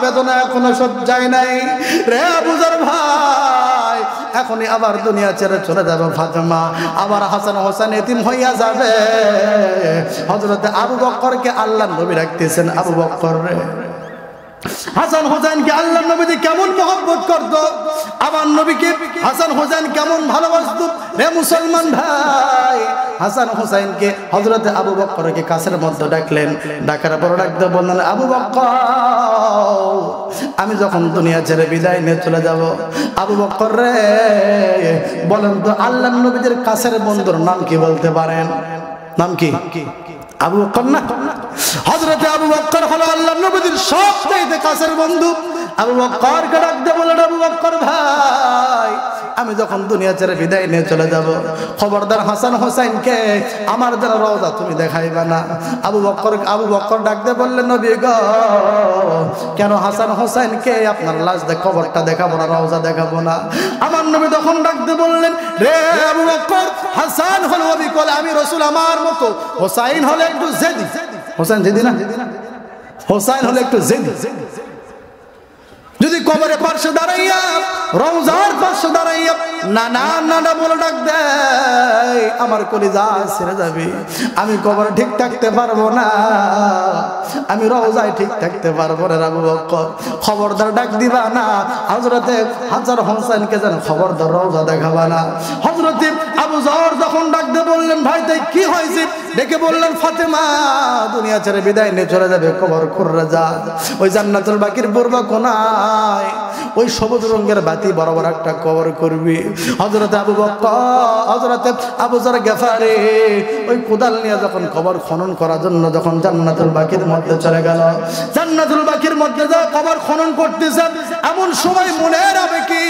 বেদনা এখনো সহ্য নাই রে আবু যর ভাই, এখনই আবার দুনিয়া ছেড়ে চলে যাবে ফাতেমা, আবার হাসান হোসেন এতিম হইয়া যাবে। হযরত আবু বকরকে আল্লাহর নবী রাখতেছেন, আবু বকর রে হাসান হোসেনকে আল্লাহর নবী কেমন মহব্বত করত, আমার নবীকে হাসান হোসেন কেমন ভালোবাসত রে মুসলমান ভাই। হাসান হোসেনকে হযরত আবু বকরকে কাছের মধ্যে ডাকলেন, ডাকার পর ডাকতে বললেন, আবু বকর আমি যখন দুনিয়া ছেড়ে বিদায় নিয়ে চলে যাব, আবু বকর রে বলেন তো আল্লাহর নবীদের কাছের বন্ধুর নাম কি বলতে পারেন? নাম কি? আবু বকর না? হযরত আবু বকর হলো আল্লাহর নবীর সবচেয়ে কাছের বন্ধু। আবু বকরকে ডাকতে বলেন, আবু বকর ভাই আমি যখন দুনিয়া ছেড়ে বিদায় নিয়ে চলে যাব, খবরদার হাসান হোসেনকে আমার যেন রওজা তুমি দেখাইবা না। আবু বকর ডাকতে বললেন, নবী গো কেন হাসান হোসেনকে আপনার লাশ কবরটা দেখাবো না, রওজা দেখাবো না? আমার নবী তখন ডাকতে বললেন, রে আবু বকর হাসান হলো অবিকল, আমি রাসূল আমার মতো, হোসাইন হলো একটু জেদি। হোসেন জেদি না, হোসাইন হলো একটু জেদি। যদি কবরের পাশে দাঁড়াইয়া রওজার পাশে দাঁড়াইয়া না না না না বলে ডাক দেয়, আমার কলিজা ছেড়ে যাবে, আমি কবরে ঠিক থাকতে পারবো না, আমি রওজায় ঠিক থাকতে পারবো না। আবু বকর খবরদার ডাক দিবা না, হযরতে হাসান হোসেনকে যেন খবরদার রওজা দেখাবা না। হযরতে আবু যর যখন ডাক দিয়ে বললেন, ভাই তাই কি হয়েছে? ডেকে বললেন, ফাতেমা দুনিয়া ছেড়ে বিদায় নিয়ে চলে যাবে, কবর খুঁড়ে যা, ওই জান্নাতুল বাকির পূর্ব কোনায় ওই সবুজ রঙের বাতি বরাবর একটা কবর করবি। হযরতে আবু বকর হযরতে আবু যর গেফারি ওই কোদাল নিয়ে যখন কবর খনন করার জন্য যখন জান্নাতুল বাকির মধ্যে চলে গেল, জান্নাতুল বাকির মধ্যে যা কবর খনন করতেছে, এমন সময় মনের আবেগে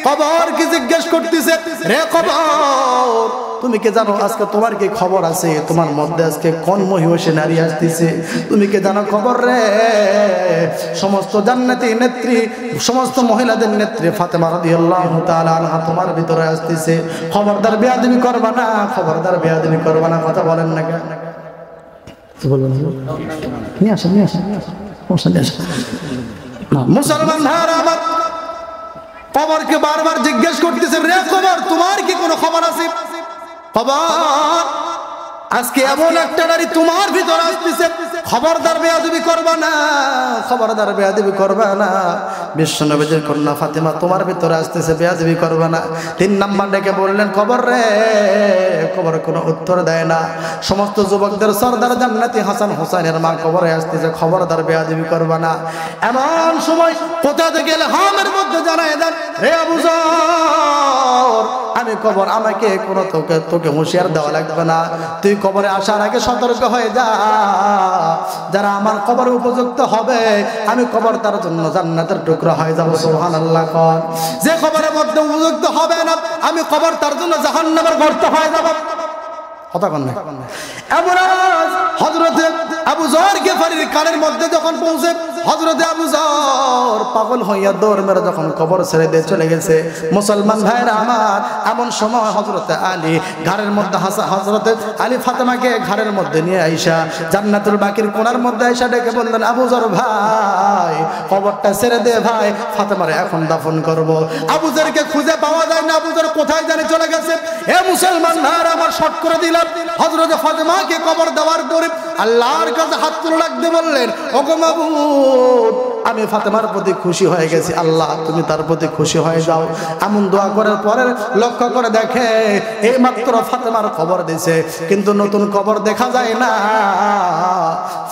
কবর কি জিজ্ঞেস করতেছে, রে কবর তুমি কি জানো আজকে তোমার কি খবর আছে? তোমার মধ্যে আজকে কোন মহিষী নারী আসতেছে? তুমি কি জানো খবর রে? সমস্ত জান্নাতি নেত্রী, সমস্ত মহিলাদের নেত্রী ফাতেমা রাদিয়াল্লাহু তাআলা আনহা তোমার ভিতরে আসতেছে। খবরদার বেয়াদবি করবা না, খবরদার বেয়াদবি করবা না। কথা বলেন না কেন? নিয়ে আসেন, নিয়ে আসেন, মুসলমান ভাইরা আমার, কবরকে বারবার জিজ্ঞেস করতেছে, রে কবর তোমার কি কোনো খবর আছে? খবর আজকে এমন একটা নারী তোমার ভিতরে আসতেছে, খবরদার বেয়াদবি করবা না, খবরদার বেয়াদবি করবা না। বিশ্বনবীর কন্যা ফাতেমা তোমার ভিতরে আসতেছে, বেয়াদবি করবা না। 3 নাম্বার ডেকে বললেন, খবর রে খবর কোনো উত্তর দেয় না। সমস্ত যুবকদের সরদার জান্নাতি হাসান হোসেনের মা কবরে আসতেছে, খবরদার বেয়াদবি করবা না। এমন সময় কোথা থেকে ইলহামের মধ্যে জানায় দেন, হে আবু যর আমি কবর, আমাকে কোনো তোকে হুঁশিয়ার দেওয়া লাগবে না, তুই কবরে আসার আগে সতর্ক হয়ে যা। যারা আমার কবরে উপযুক্ত হবে আমি কবর তার জন্য জান্নাতের টুকরা হয়ে যাব। সুবহানাল্লাহ। কোন যে কবরের মধ্যে উপযুক্ত হবে না আমি কবর তার জন্য জাহান্নামের গর্ত হয়ে যাব। কথা কন না। এমন হযরতে আবু যর গেফারির কানের মধ্যে যখন পৌঁছে, হযরতে আবু যর পাগল হইয়া দৌড় মেরে যখন কবর ছেড়ে দিয়ে চলে গেছে। মুসলমান ভাইরা আমার, এমন সময় হযরতে আলী ঘাড়ের মধ্যে হযরতে আলী ফাতেমাকে ঘাড়ের মধ্যে নিয়ে আইসা জান্নাতুল বাকির কোণার মধ্যে আইসা ডেকে বললেন, আবু যর ভাই কবরটা ছেড়ে দে ভাই, ফাতেমারে এখন দাফন করব। আবু যরকে খুঁজে পাওয়া যায় না, আবু যর কোথায় জানি চলে গেছে। হে মুসলমান ভাইরা আমার, শর্ট করে দিলাম, হযরতে ফাতেমাকে কবর দেওয়ার পরে আল্লাহর কাছে হাত তুলে রাখতে বললেন, ওগো মাবুদ আমি ফাতেমার প্রতি খুশি হয়ে গেছি, আল্লাহ তুমি তার প্রতি খুশি হয়ে যাও। এমন দোয়া করার পরে লক্ষ্য করে দেখে এই মাত্র ফাতেমার কবর দিয়েছে, কিন্তু নতুন কবর দেখা যায় না।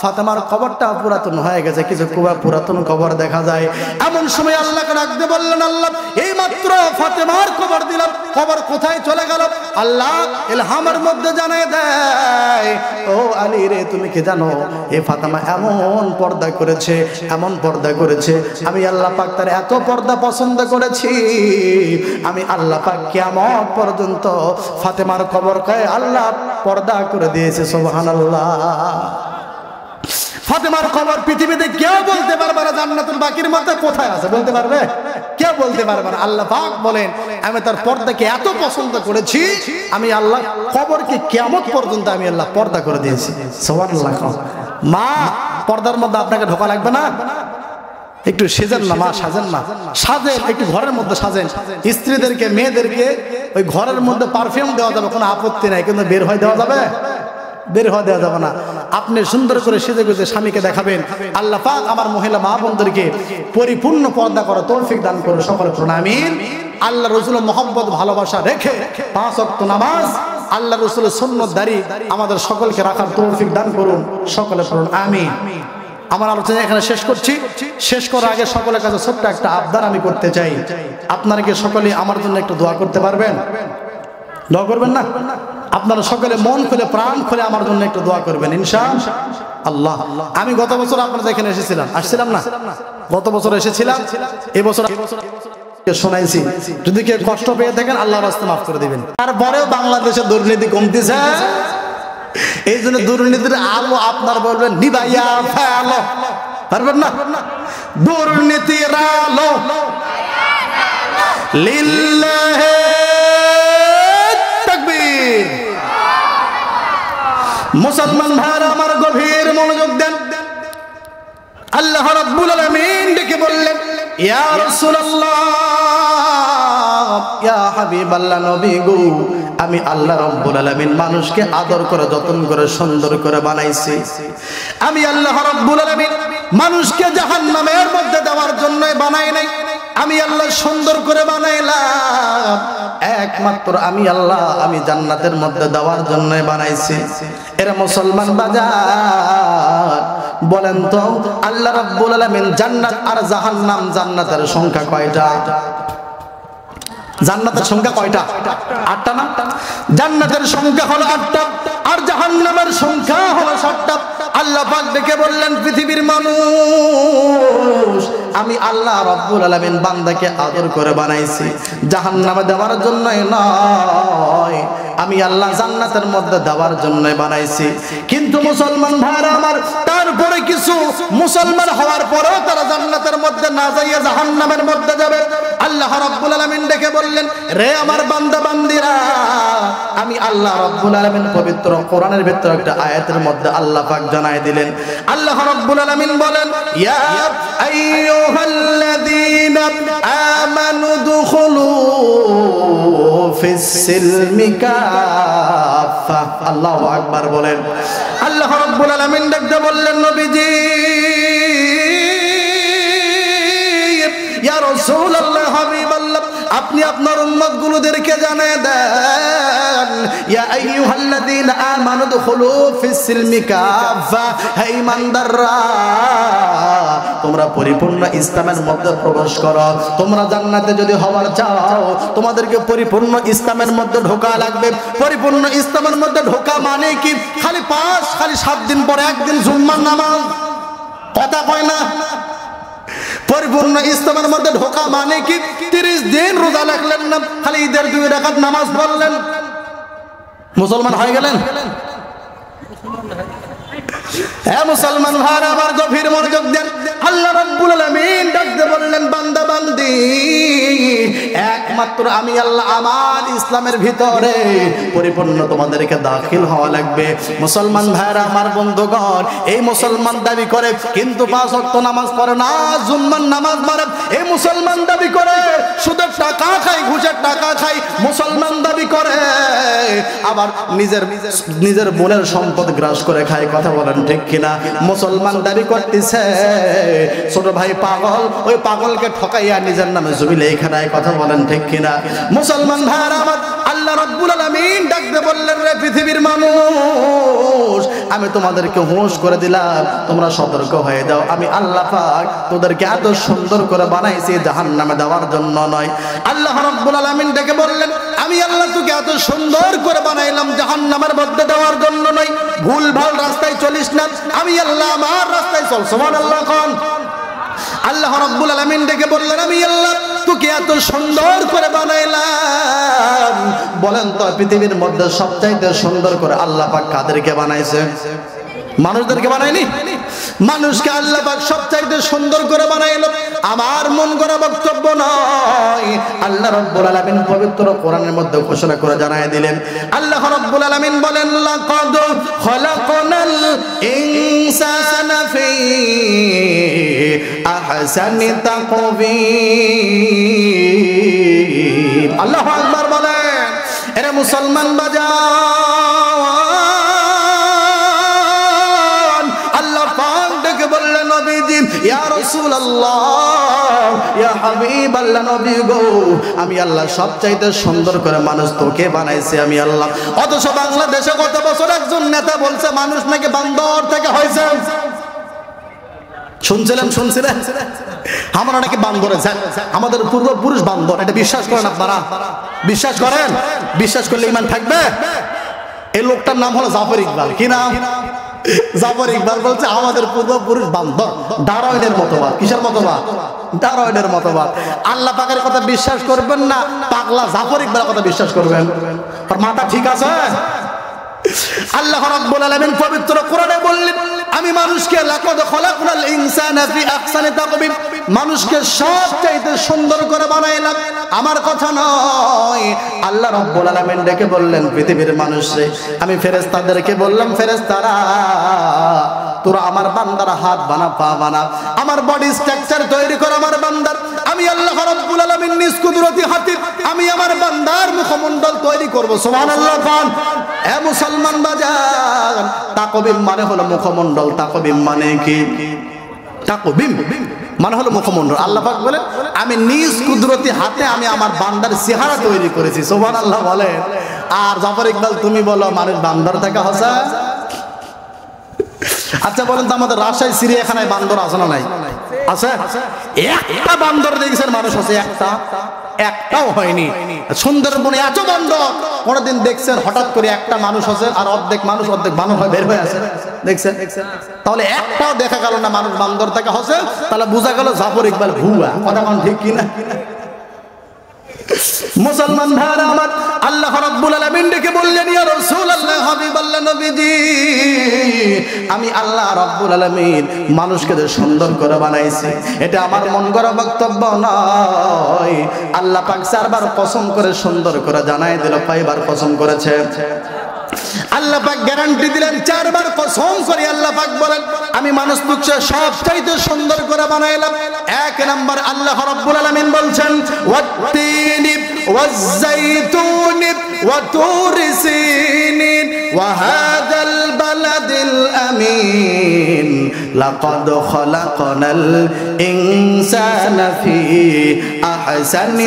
ফাতেমার কবরটা পুরাতন হয়ে গেছে, কিছু পুরাতন কবর দেখা যায়। এমন সময় আল্লাহকে ডাকতে বললেন, আল্লাহ এই মাত্র ফাতেমার কবর দিলাম, কবর কোথায় চলে গেল? আল্লাহ ইলহামের মধ্যে জানায় দেয়, ও আলী রে তুমি কি জানো এই ফাতেমা এমন পর্দা করেছে, এমন পর্দা করেছে, আমি আল্লাহ পাক তার এত পর্দা পছন্দ করেছি, আমি আল্লাহ পাক কিয়ামত পর্যন্ত ফাতেমার কবরকে আল্লাহ পর্দা করে দিয়েছে। সুবহানাল্লাহ। ফাতেমার কবর পৃথিবীতে কেউ বলতে পারবে না জান্নাতুল বাকির মধ্যে কোথায় আছে, বলতে পারবে? কেউ বলতে পারবে না। আল্লাহ পাক বলেন, আমি তার পর্দাকে এত পছন্দ করেছি, আমি আল্লাহ কবরকে কিয়ামত পর্যন্ত আমি আল্লাহ পর্দা করে দিয়েছি। সুবহানাল্লাহ। মা পর্দার মধ্যে আপনাকে ঢোকা লাগবে না, একটু সেজেন না মা, সাজেন না, সাজেন একটু ঘরের মধ্যে সাজেন। স্ত্রীদেরকে মেয়েদেরকে ওই ঘরের মধ্যে পারফিউম দেওয়া যাবে, কোনো আপত্তি নাই, কিন্তু বের হয়ে দেওয়া যাবে? বের হওয়া দেওয়া যাবে না। আপনি সুন্দর করে সেজে গুজে স্বামীকে দেখাবেন। আল্লাহ পাক আমার মহিলা মা বোনদেরকে পরিপূর্ণ পর্দা করা তৌফিক দান করুন, সকলে পড়ুন আমিন। আল্লাহ রসুলের মহব্বত ভালোবাসা রেখে 5 ওয়াক্ত নামাজ, আল্লাহ রসুলের সুন্নত দাঁড়ি আমাদের সকলকে রাখার তৌফিক দান করুন, সকলে পড়ুন আমিন। আমার আলোচনা এখানে শেষ করছি। শেষ করার আগে সকলের কাছে ছোট্ট একটা আবদার আমি করতে চাই। আপনারা কি সকলে আমার জন্য একটু দোয়া করতে পারবেন? দোয়া করবেন না? আপনারা সকলে মন খুলে প্রাণ খুলে আমার জন্য একটু দোয়া করবেন ইনশাআল্লাহ। আমি গত বছর আপনাদের এখানে এসেছিলাম, আসছিলাম না? গত বছর এসেছিলাম, এবছর শোনাইছি। যদি কেউ কষ্ট পেয়ে থাকেন আল্লাহর রাস্তায় মাফ করে দিবেন। তারপরেও বাংলাদেশে দুর্নীতি কমতেছে, এই জন্য দুর্নীতির আলো আপনার বলবেন নিভাইয়া ফেলো, পারবেন না? দুর্নীতির আলো লিল্লাহি তাকবীর। মুসলমান ভাইরা আমার গভীর মনোযোগ দেন। আল্লাহ রাব্বুল আলামিন ডেকে বললেন, ইয়া রাসূলুল্লাহ, ইয়া হাবিবাল্লাহ, নবী গো, আমি আল্লাহ রাব্বুল আলামিন মানুষকে আদর করে যত্ন করে সুন্দর করে বানাইছি। আমি আল্লাহ রাব্বুল আলামিন মানুষকে জাহান্নামের মধ্যে দেওয়ার জন্য বানাই নাই, আমি আল্লাহ সুন্দর করে বানাইলাম। একমাত্র আমি আল্লাহ, আমি জান্নাতের মধ্যে দেওয়ার জন্য বানাইছি। এরা মুসলমান বাজার বলেন তো, আল্লাহ রাব্বুল আলামিন জান্নাত আর জাহান্নাম, জান্নাতের সংখ্যা কয়টা? জান্নাতের সংখ্যা কয়টা? 8টা না? জান্নাতের সংখ্যা হলো 8টা আর জাহান্নামের সংখ্যা হলো 7টা। আল্লাহ পাক ডেকে বললেন, পৃথিবীর মানুষ, আমি আল্লাহ রাব্বুল আলামিন বান্দাকে আদর করে বানাইছি জাহান্নামে দেওয়ার জন্যই নয়, আমি আল্লাহ জান্নাতের মধ্যে দেওয়ার জন্য বানাইছি। কিন্তু মুসলমান ভাইরা আমার, তারপরে কিছু মুসলমান হওয়ার পরেও তারা জান্নাতের মধ্যে না যাইয়া জাহান্নামের মধ্যে যাবে। আল্লাহ রাব্বুল আলামিন ডেকে বললেন, রে আমার বান্দা বান্দিরা, আমি আল্লাহ রাব্বুল আলামিন পবিত্র কোরআনের ভিতরে একটা আয়াতের মধ্যে আল্লাহ পাক জানায় দিলেন। আল্লাহ রাব্বুল আলামিন বলেন, ইয়া আইয়ুহাল্লাযীনা আমানু দুখুলু ফিস সিলমি কাফা। আল্লাহু আকবার বলেন। আল্লাহ রাব্বুল আলামিন ডাকতে বললেন, নবীজি, ইয়া রাসূলুল্লাহ, হাবিবাল্লাহ, আপনি আপনার উম্মতগুলোদেরকে জানিয়ে দেন, ইয়া আইয়ুহাল্লাযীনা আমানু দুখুলু ফিস সিলমি কাফা, হে ঈমানদাররা, তোমরা পরিপূর্ণ ইসলামের মধ্যে প্রবেশ করো। তোমরা জান্নাতে যদি হওয়ার চাও, তোমাদেরকে পরিপূর্ণ ইসলামের মধ্যে ঢোকা লাগবে। পরিপূর্ণ ইসলামের মধ্যে ঢোকা মানে কি? খালি 7 দিন পরে একদিন জুম্মার নামাজ, কথা কয় না? পরিপূর্ণ ইসলামের মধ্যে ঢোকা মানে কি? 30 দিন রোজা রাখলেন না, খালি ঈদের 2 রাকাত নামাজ পড়লেন, মুসলমান হয়ে গেলেন? মুসলমান ভাইরা আমার গভীর মনোযোগ দেন। আল্লাহ রাব্বুল আলামিন ডাকতে বললেন, বান্দা বান্দি, একমাত্র আমি আল্লাহ আমার ইসলামের ভিতরে পরিপূর্ণ তোমাদেরকে দাখিল হওয়া লাগবে। মুসলমান ভাইরা আমার বন্ধুগণ, এই মুসলমান দাবি করে কিন্তু 5 ওয়াক্ত নামাজ পড়ে না, জুম্মার নামাজ পড়ে। এই মুসলমান দাবি করে সুদের টাকা খায়, ঘুষের টাকা খায়, মুসলমান দাবি করে আবার নিজের বোনের সম্পদ গ্রাস করে খায়। কথা বলেন ঠিক কিনা? মুসলমান দাবি করতেছে ছোট ভাই পাগল, ওই পাগলকে ঠকাইয়া নিজের নামে জমি লেখা। কথা বলেন ঠিক কিনা? মুসলমান ভাইরা আমার, আল্লাহ রাব্বুল আলামিন ডাকতে বললেন, রে পৃথিবীর মানুষ, আমি তোমাদেরকে হুঁশ করে দিলাম, তোমরা সতর্ক হয়ে যাও। আমি আল্লাহ পাক তোদেরকে এত সুন্দর করে বানাইছি জাহান্নামে দেওয়ার জন্য নয়। আল্লাহ রাব্বুল আলামিন ডেকে বললেন, আমি আল্লাহ তোকে এত সুন্দর করে বানাইলাম জাহান্নামের মধ্যে দেওয়ার জন্য নয়। ভুল ভাল রাস্তায় চলিস না, আমি আল্লাহ আমার রাস্তায় চল। সুবহানাল্লাহ। কোন আল্লাহ রাব্বুল আলামিন ডেকে বললেন, আমি আল্লাহ তোকে এত সুন্দর করে বানাইলাম। বলেন তো, পৃথিবীর মধ্যে সবচাইতে সুন্দর করে আল্লাহ পাক কাদেরকে বানাইছে? মানুষদেরকে বানায়নি? মানুষকে আল্লাহ পাক সবচাইতে সুন্দর করে বানাইলো। আমার মন গড়া বক্তব্য নয়, আল্লাহ রাব্বুল আলামিন পবিত্র কোরআনের মধ্যে ঘোষণা করে জানায় দিলেন। আল্লাহ রাব্বুল আলামিন বলেন, লাকাদ খালাকনাল ইনসানা ফি আহসানি তাকবীর। আল্লাহু আকবার বলেন। এরা মুসলমান বাজান, আল্লাহ পাক ডেকে বললেন নবীজি, ইয়া রাসূলুল্লাহ, ইয়া হাবিবাল্লাহ, নবী গো, আমি আল্লাহ সবচাইতে সুন্দর করে মানুষ তোকে বানাইছি আমি আল্লাহ। অথচ বাংলাদেশে গত বছর একজন নেতা বলছে মানুষ নাকি বান্দর থেকে হয়েছে। শুনছিলেন? আমরা নাকি বান্দরে, আমাদের পূর্বপুরুষ বান্দর। এটা বিশ্বাস করেন আপনারা? বিশ্বাস করেন? বিশ্বাস করলে ঈমান থাকবে? এই লোকটার নাম হলো জাফর ইকবাল। কি নাম? জাফর ইকবাল বলছে আমাদের পূর্বপুরুষ বান্দর। ডারউইনের মতবাদ। কিসের মতবাদ? ডারউইনের মতবাদ। আল্লাহ পাকের কথা বিশ্বাস করবেন না, পাগলা জাফর ইকবালের কথা বিশ্বাস করবেন? আর মাথা ঠিক আছে? আল্লাহ রাব্বুল আলামিন পবিত্র কোরআনে বললেন, আমি মানুষকে লাকাদ খলাকনাল ইনসানা ফি আহসানি তাকবীর, মানুষকে সবচাইতে সুন্দর করে বানাইলাম। আমার কথা নয়, আল্লাহ রাব্বুল আলামিন ডেকে বললেন পৃথিবীর মানুষরে, আমি ফেরেশতাদেরকে বললাম, ফেরেশতারা তোরা আমার বান্দার হাত বানা, পা বানা, আমার বডি স্ট্রাকচার তৈরি কর আমার বান্দার। আমি আল্লাহ রাব্বুল আলামিন নিজ কুদরতি হাতে আমি আমার বান্দার মুখমণ্ডল তৈরি করব। সুবহানাল্লাহ। কোন এ মুসলমান বাজার, তাকবীম মানে হলো মুখমণ্ডল। তাকবীম মানে কি? তাকবীম মানে হলো মুখমণ্ডল। আল্লাহ পাক বলেন আমি নিজ কুদরতি হাতে আমি আমার বান্দার চেহারা তৈরি করেছি। সুবহানাল্লাহ বলেন। আর জাফর ইকবাল তুমি বলো মানুষ বান্দর থেকে হসা? আচ্ছা বলেন তো, আমাদের রাজশাহী চিড়িয়াখানায় বান্দর আছে না নাই? আছে? একটা বান্দর দেখছেন মানুষ আছে? একটাও হয়নি। সুন্দরবনে এত বান্দর, কোনদিন দেখছেন হঠাৎ করে একটা মানুষ আছে আর অর্ধেক মানুষ অর্ধেক বানর হয়ে বের হয়ে আছে? দেখছেন? তাহলে একটাও দেখা গেল না মানুষ বান্দর থেকে হসে, তাহলে বোঝা গেল জাফর ইকবাল ভুয়া। কথা কোন ঠিক কিনা? মুসলমান ভাইরা আমার, আল্লাহ রাব্বুল আলামিন ডেকে বললেন, ইয়া রাসূলুল্লাহ, হাবিবাল্লাহ, নবীজি, আমি আল্লাহ রাব্বুল আলামিন মানুষকে যে সুন্দর করে বানাইছি, এটা আমার মন গড়া বক্তব্য নয়। আল্লাহ পাক চারবার কসম করে সুন্দর করে জানাই দিল, কয়বার কসম করেছে? আল্লাহ পাক গ্যারান্টি দিলেন, চারবার কসম করে আল্লাহ পাক বলেন আমি মানুষ তোকে সবচাইতে সুন্দর করে বানাইলাম। এক নাম্বার আল্লাহ রাব্বুল আলামিন বলছেন, ওয়াত-তিনি ওয়াজ-যাইতুনি ওয়া তুরি সিনিন ওয়া হাযাল বালাদিল আমিন লাকাদ খালাকনাল ইনসানা ফি আহসানি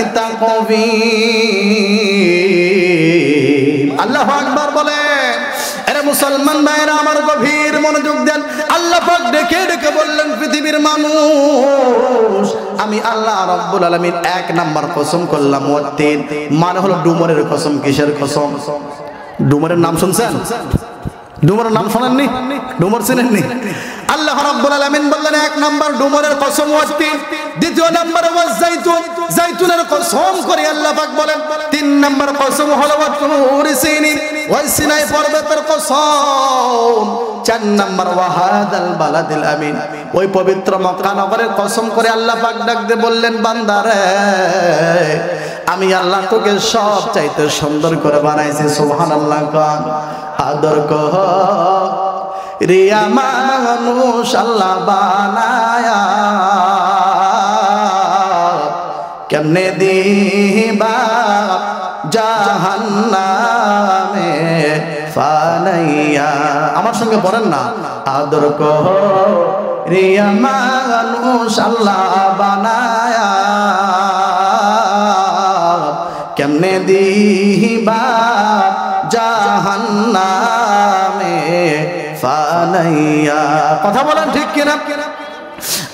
তাকবীর। আল্লাহু আকবার বলেন। আরে মুসলমান ভাইরা আমার, গভীর মনোযোগ দেন। আল্লাহ পাক ডেকে ডেকে বললেন পৃথিবীর মানুষ, আমি আল্লাহ রাব্বুল আলামিন এক নাম্বার কসম করলাম, ওয়াত-তিন মানে হলো ডুমরের কসম। কিসের কসম? ডুমরের নাম শুনছেন? ডুমরের নাম শোনেননি? ডুমর চিনেননি? আল্লাহ রাব্বুল আলামিন বললেন এক নাম্বার ডুমরের কসম ওয়াত-তিন, দ্বিতীয় নাম্বার ওয়াজ-যাইতুন, যাইতুনের কসম করে আল্লাহ পাক বলেন, তিন নাম্বার কসম হলো ওয়াত-তুরি সিনিন, ওই সিনাই পর্বতের কসম, চার নাম্বার ওয়াহাদাল বালাদিল আমিন, ওই পবিত্র মক্কা নগরের কসম করে আল্লাহ পাক ডাক দিয়ে বললেন, বান্দারে আমি আল্লাহ তোকে সব চাইতে সুন্দর করে বানাইছি। সুবহানাল্লাহ। কান আদর কহ রিয়া মানুষ আল্লাহ বানায়া, কেমনে দিবা জাহান্নামে ফানাইয়া। আমার সঙ্গে বলেন না, আদর কহ রিয়া মানুষ আল্লাহ বানায়া, কেমনে দিবা জাহান্নামে ফানাইয়া। কথা বলেন ঠিক কিনা?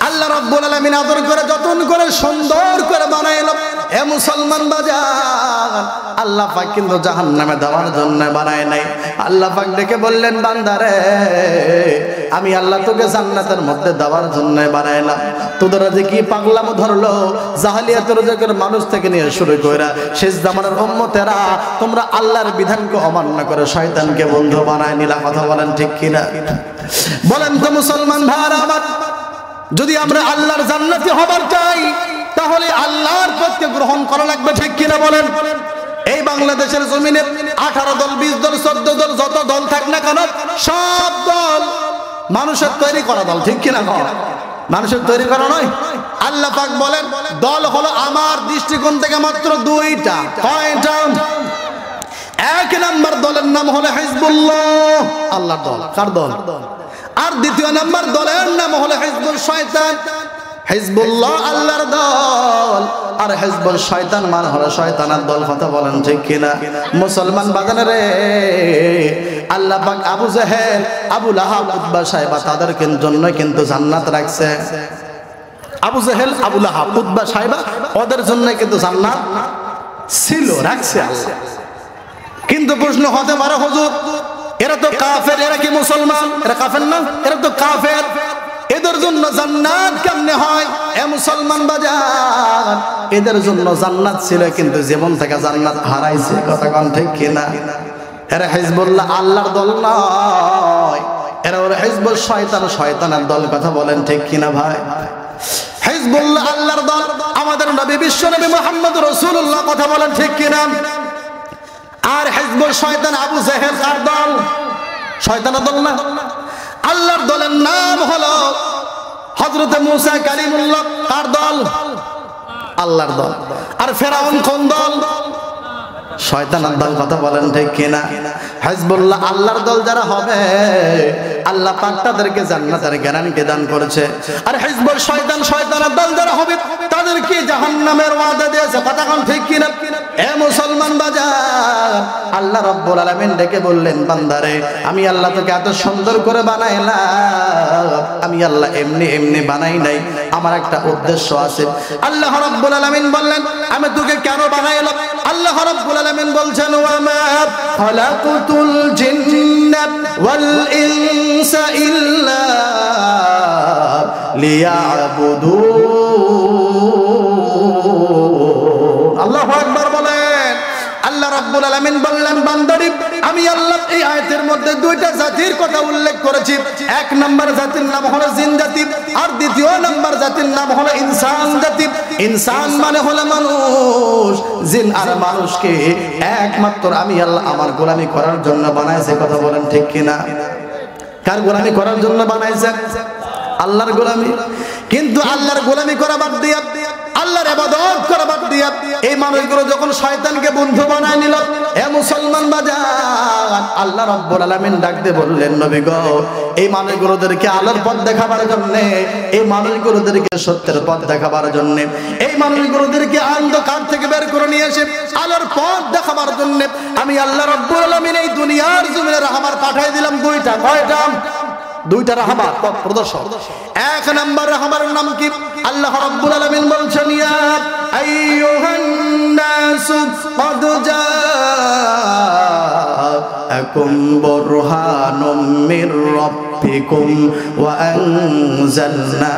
আল্লাহ রাব্বুল আলামিন আদর করে যতন করে সুন্দর করে বানাইলো। এ মুসলমান বাজার, আল্লাহ পাক কিন্তু জাহান্নামে দেওয়ার জন্য বানায় নাই। আল্লাহ পাক ডেকে বললেন, বান্দারে আমি আল্লাহ তোকে জান্নাতের মধ্যে দেওয়ার জন্য বানাইলাম। তোদেরা যে কি পাগলামো ধরলো, জাহেলিয়াতের যুগের মানুষ থেকে নিয়ে শুরু কইরা শেষ জামানার উম্মতেরা, তোমরা আল্লাহর বিধানকে অমান্য করে শয়তানকে বন্ধু বানায় নিলা। কথা বলেন ঠিক কিনা? বলেন তো মুসলমান ভাইরা আমার, যদি আমরা আল্লাহর জান্নাতি হবার চাই তাহলে আল্লাহর পথকে গ্রহণ করা লাগবে, ঠিক কিনা বলেন? এই বাংলাদেশের জমিনে 18 দল, 20 দল, 14 দল, যত দল থাক না কেন, সব দল মানুষের তৈরি করা দল, ঠিক কিনা? মানুষের তৈরি করা নয়। আল্লাহ পাক বলেন দল হলো আমার দৃষ্টিকোণ থেকে মাত্র দুইটা। কয়টা? এক নাম্বার দলের নাম হলো হিজবুল্লাহ, আল্লাহর দল। কার দল? আর দ্বিতীয় নাম্বার দলের নাম হলো হিজবুল শয়তান। হিজবুল্লাহ আল্লাহর দল, আর হিজবুল শয়তান মানে হলো শয়তানের দল। কথা বলেন ঠিক কিনা? মুসলমান বাজানে রে, আল্লাহ পাক আবু জাহেল, আবু লাহাব, উতবা, সাইবা তাদেরকে জন্য কিন্তু জান্নাত রাখছে। আবু জাহেল, আবু লাহাব, উতবা, সাইবা ওদের জন্য কিন্তু জান্নাত ছিল, রাখছে আল্লাহ। কিন্তু প্রশ্ন হতে পারে হুজুর এরা তো কাফের, এরা কি মুসলমান? এরা কাফের না? এরা তো কাফের, এদের জন্য জান্নাত কেমনে হয়? এ মুসলমান বাজার, এদের জন্য জান্নাত ছিল কিন্তু জীবন থেকে জান্নাত হারাইছে। কথা কোন ঠিক কিনা? এরা হিজবুল্লাহ আল্লাহর দল নয়, এরা ওরা হিজবুল শয়তান, শয়তানের দল। কথা বলেন ঠিক কিনা ভাই? হিজবুল্লাহ আল্লাহর দল, আমাদের নবী বিশ্ব নবী মুহাম্মদ রাসূলুল্লাহ। কথা বলেন ঠিক কিনা? আর হিজবুল শয়তান আবু জাহেল কার দল? শয়তানের দল না, আল্লাহর দলের নাম হলো হযরত মুসা কালিমুল্লাহ। কার দল? আল্লাহর দল। আর ফেরাউন কোন দল? শয়তানের দল। কথা বলেন ঠিক কিনা? হিজবুল্লাহ আল্লাহর দল যারা হবে আল্লাহ পাক তাদেরকে জান্নাতের গ্যারান্টি দান করেছে। আর হিজবুল শয়তান, শয়তানের দল যারা হবে তাদেরকে জাহান্নামের ওয়াদা দিয়েছে। কথা কোন ঠিক কিনা? এ মুসলমান বাজার, আল্লাহ রাব্বুল আলামিন ডেকে বললেন বান্দারে আমি আল্লাহ তোকে এত সুন্দর করে বানাইলাম, আমি আল্লাহ এমনি এমনি বানাই নাই, আমার একটা উদ্দেশ্য আছে। আল্লাহ রাব্বুল আলামিন বললেন আমি তোকে কেন বানাইলাম? আল্লাহ রাব্বুল আলামিন বলছেন ওয়া মা খালাকুতুল জিন্না ওয়াল ইনসা ইল্লা লিয়াবুদুন। আল্লাহু আকবার বলেন। আল্লাহ রাব্বুল আলামিন বললেন বান্দারে আমি আল্লাহ এই আয়াতের মধ্যে দুইটা জাতির কথা উল্লেখ করেছি। এক নাম্বার জাতির নাম হলো জিন জাতি, আর দ্বিতীয় নাম্বার জাতির নাম হলো ইনসান জাতি। ইনসান মানে হলো মানুষ, জিন আর মানুষকে একমাত্র আমি আল্লাহ আমার গোলামি করার জন্য বানাইছে। কথা বলেন ঠিক কিনা? কার গোলামি করার জন্য বানাইছে? আল্লাহর গোলামি। কিন্তু আল্লাহর গোলামি করা বাদ দিয়া, আল্লাহর ইবাদত করা বাদ দিয়া এই মানুষগুলো যখন শয়তানকে বন্ধু বানায় নিল, এ মুসলমান বাজার, আল্লাহ রাব্বুল আলামিন ডাক দিয়ে বললেন নবী গো এই মানুষগুলোদেরকে আলোর পথ দেখাবার জন্য, এই মানুষগুলোদেরকে সত্যের পথ দেখাবার জন্য, এই মানুষগুলোদেরকে অন্ধকার থেকে বের করে নিয়ে এসে আলোর পথ দেখাবার জন্য আমি আল্লাহ রাব্বুল আলামিন এই দুনিয়ার জমিনে রাহবার পাঠিয়ে দিলাম দুইটা। কয়টা? দুইটা রাহবার, পথ প্রদর্শক। এক নাম্বার রাহবারের নাম কি? আল্লাহ রাব্বুল আলামিন বলছেন ইয়া আইয়ুহান নাসু ক্বাদ জাআকুম বুরহানুম মির রাব্বিকুম ওয়া আনজালনা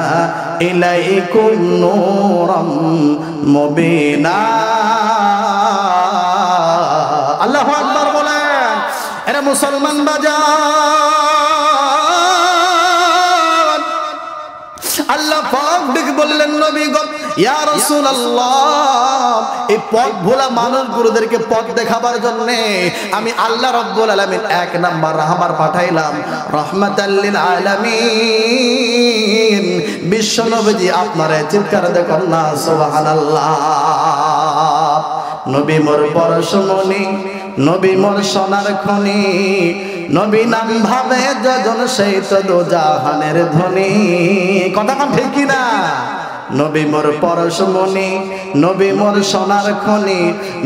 ইলাইকুম নূরাম মুবিনা। আল্লাহু আকবার বলেন। এরা মুসলমান বাজার, আল্লাহ পাক ডেকে বললেন নবী গো ইয়া রাসূলুল্লাহ এই পথ ভোলা মানুষগুলোদেরকে পথ দেখাবার জন্য আমি আল্লাহ রাব্বুল আলামিন এক নাম্বার রাহবার পাঠাইলাম রাহমাতাল লিল আলামিন। বিশ্ব নবীজি আপনারা চিৎকার দেখুন না সুবহানাল্লাহ। নবী মোর পরশমণি, নবী মোর সোনার খনি, নবী নাম ভাবে যজন সেই তো দো জাহানের ধ্বনি। কথা কোন ঠিক কিনা? নবী মোর পরশমণি, নবী মোর সোনার খনি,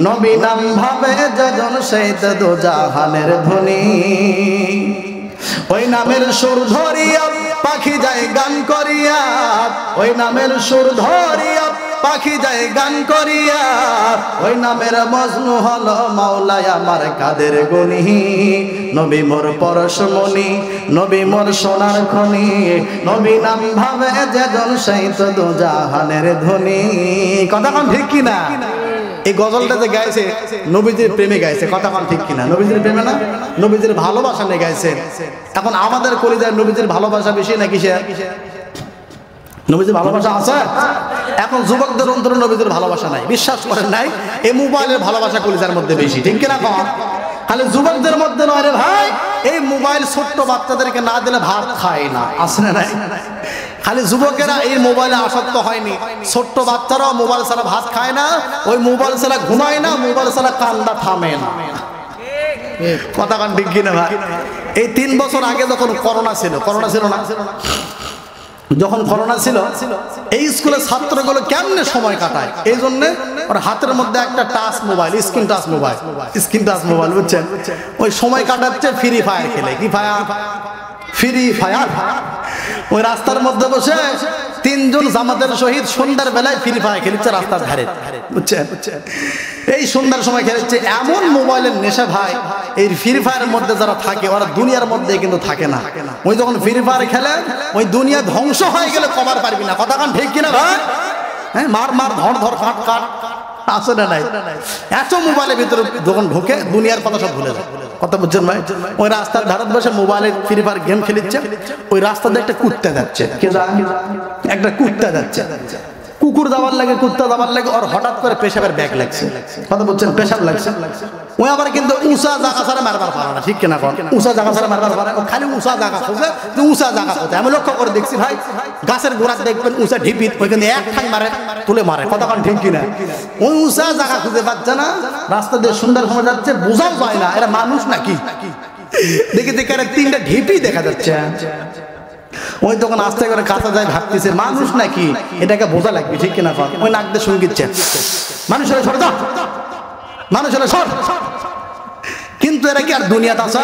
নবী নাম ভাবে যজন সেই তো দো জাহানের ধ্বনি। ওই নামের সুর ধরিয়া পাখি যায় গান করিয়া, ওই নামের সুর ধরিয়া পাখি যায় গান করিয়া, ওই নামের মজনু হলো মাওলাই আমার কাদের গনি। নবী মোর পরশমণি, নবী মোর সোনার খনি, নবী নাম ভাবে যেজন সেই তো দো জাহানের ধ্বনি। কথা কোন ঠিক কিনা? এই গজলটা যে গাইছে নবীজির প্রেমে গাইছে। কথা কোন ঠিক কিনা? নবীজির প্রেমে না, নবীজির ভালোবাসা নিয়ে গাইছে। এখন আমাদের কলিজায় নবীজির ভালোবাসা বেশি নাকি সে? নবীজির ভালোবাসা আছে। এখন যুবকদের অন্তরে নবীজির ভালোবাসা নাই, বিশ্বাস করেন নাই। এই মোবাইলের ভালোবাসা কলিজার মধ্যে বেশি, ঠিক কিনা? কম খালি যুবকদের মধ্যে নয় রে ভাই, এই মোবাইল ছোট্ট বাচ্চাদেরকে না দিলে ভাত খায় না, আছে না নাই? খালি যুবকেরা এই মোবাইলে আসক্ত হয়নি, ছোট্ট বাচ্চারাও মোবাইল ছাড়া ভাত খায় না, ওই মোবাইল ছাড়া ঘুমায় না, মোবাইল ছাড়া কান্না থামে না। কথা কান ঠিক কিনা ভাই? এই 3 বছর আগে যখন করোনা ছিল না, যখন করোনা ছিল, এই স্কুলের ছাত্রগুলো কেমনে সময় কাটায়, এই জন্য ওর হাতের মধ্যে একটা touch mobile, screen touch mobile, বুঝছেন? ওই সময় কাটাচ্ছে ফ্রি ফায়ার খেলে। কি ফায়ার? Free fire. ওই রাস্তার মধ্যে বসে 3 জন জামাতের শহীদ সন্ধ্যার বেলায় ফ্রি ফায়ার খেলছে রাস্তার ধারে, বুঝছেন? এই সন্ধ্যার সময় খেলেছে। এমন মোবাইলের নেশা ভাই, এই ফ্রি ফায়ারের মধ্যে যারা থাকে ওরা দুনিয়ার মধ্যে কিন্তু থাকে না। ওই যখন ফ্রি ফায়ার খেলে, ওই দুনিয়া ধ্বংস হয়ে গেলে কমার পারবি না। কথা কান ঠিক কিনা ভাই? হ্যাঁ, মার মার, ধর ধর, কাট কাট, আছে না নাই? এত মোবাইলের ভিতরে যখন ঢোকে দুনিয়ার কথা সব ভুলে যায়। কথা বুঝছেন ভাই? ওই রাস্তার ধারে বসে মোবাইলে ফ্রি ফায়ার গেম খেলিচ্ছে, ওই রাস্তাতে একটা কুত্তা যাচ্ছে, একটা কুত্তা যাচ্ছে, কুকুর যাওয়ার লাগে, কুত্তা যাওয়ার লাগে, ওর হঠাৎ করে পেশাবের ব্যাগ লাগছে। কথা বলছেন, পেশাব লাগছে। ওই আবার কিন্তু উঁচা জায়গা ছাড়া মারবার পারে না, ঠিক কিনা? উঁচা জায়গা ছাড়া মারবার পারে, ও খালি উঁচা জায়গা খোঁজে, উঁচা জায়গা খোঁজে। আমি লক্ষ্য করে দেখছি ভাই, গাছের গোড়া দেখবেন উঁচা ঢিপি, ওইখানে এক ঠাং মারে, তুলে মারে। কথা কান ঠিক কিনা? ওই উঁচা জায়গা খুঁজে পাচ্ছে না, রাস্তা দিয়ে সুন্দর সময় যাচ্ছে, বোঝাও যায় না এরা মানুষ নাকি। দেখি দেখে 3টা ঢিপি দেখা যাচ্ছে। ওই তখন আস্তে করে কাছে যায়, ভাবতেছে মানুষ নাকি, এটাকে বোঝা লাগবে, ঠিক কিনা? ওই নাক দিয়ে শুনকিচ্ছে, মানুষের সর দাও, মানুষের সর। কিন্তু এরা কি আর দুনিয়াতে আসা?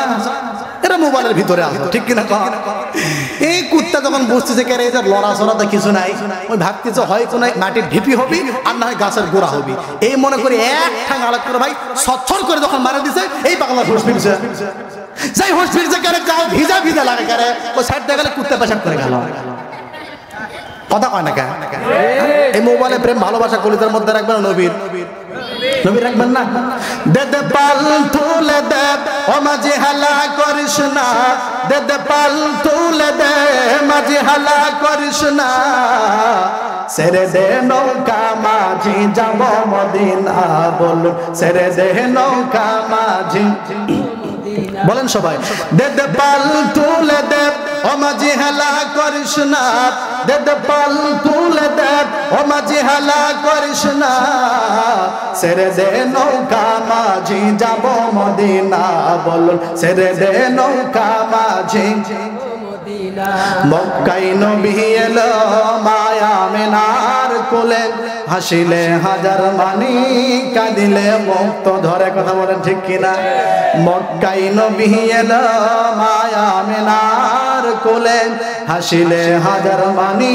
এরা মোবাইলের ভিতরে আসে, ঠিক কিনা? এই কুত্তা যখন বুঝতেছে কে এদের লড়াচড়াতে কিছু নাই, ওই ভাবতেছে হয় কোনো মাটির ঢিপি হবি আর না হয় গাছের গোড়া হবি, এই মনে করে এক ঠাং আলাপ করে ভাই সচ্ছল করে যখন মারা দিছে, এই পাগলা হুঁশ ফিরছে। যাই হুঁশ ফিরছে কেন, ভিজা ভিজা লাগে কেন, ওই সাইড দিয়ে গেলে কুত্তা পেশাব করে গেল। কথা কয় না কেন? এই মোবাইলে প্রেম ভালোবাসা কলিজার মধ্যে রাখবেন, নবীর নবী রাখবেন না। দে দে পাল তুলে দে, ও মাঝি হালা করিস না, দে দে পাল তুলে দে, মাঝি হালা করিস না, ছেড়ে দে নৌকা মাঝি যাব মদিনা, বলুন ছেড়ে দে নৌকা মাঝি, বলেন সবাই। দে দে পাল তুলে দে, ও মাঝি হালা করিস না, দে দে পাল তুলে দে, ও মাঝি হালা করিস না, ছেড়ে দে নৌকা মাঝি যাব মদিনা, বলুন ছেড়ে দে নৌকা মাঝি। মক্কায় নবী এলো মায়া মিনার কোলে, হাসিলে হাজার মানি, কাঁদিলে মুক্ত ধরে। কথা বলেন ঠিক কিনা? মক্কায় নবী এলো মায়া মিনার কোলে, হাসিলে হাজার মানি,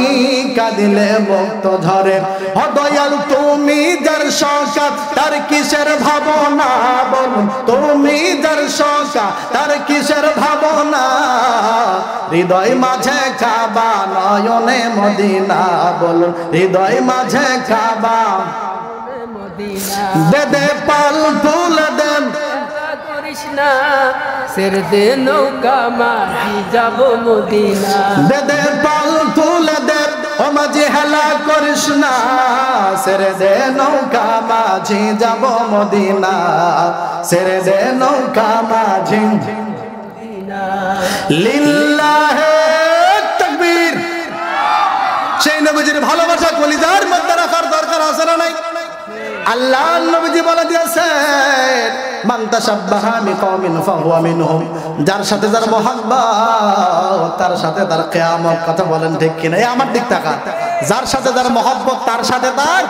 কাঁদিলে মুক্ত ধরে। ও দয়াল তুমি যার সকাত তার কিসের ভাবনা, বলুন তুমি যার সকাত তার কিসের ভাবনা, হৃদয় মাঝে কাবা নয়নে মদিনা, বলুন হৃদয় মাঝে কাবা। দে দে পাল তুলে দেন, করিস না, ছেড়ে দে নৌকা মাঝি যাব মদিনা, দে দে পাল তুলে দে, ও মাঝি হেলা করিস না, ছেড়ে দে নৌকা মাঝি যাব মদিনা, ছেড়ে দে নৌকা মাঝি। লিল্লাহে তাকবীর। সেই নবীজির ভালোবাসা কলিজার মধ্যে রাখার দরকার আছে না নাই? আল্লাহ নবীজি বলে দিয়েছেন, মান তাশাব্বাহা বিকওমিন ফাহুয়া মিনহুম, যার সাথে যার মহব্বত তার সাথে তার কিয়ামত। কথা বলেন ঠিক কিনা? এই আমার দিক তাকা, যার সাথে যার মহব্বত তার সাথে তার।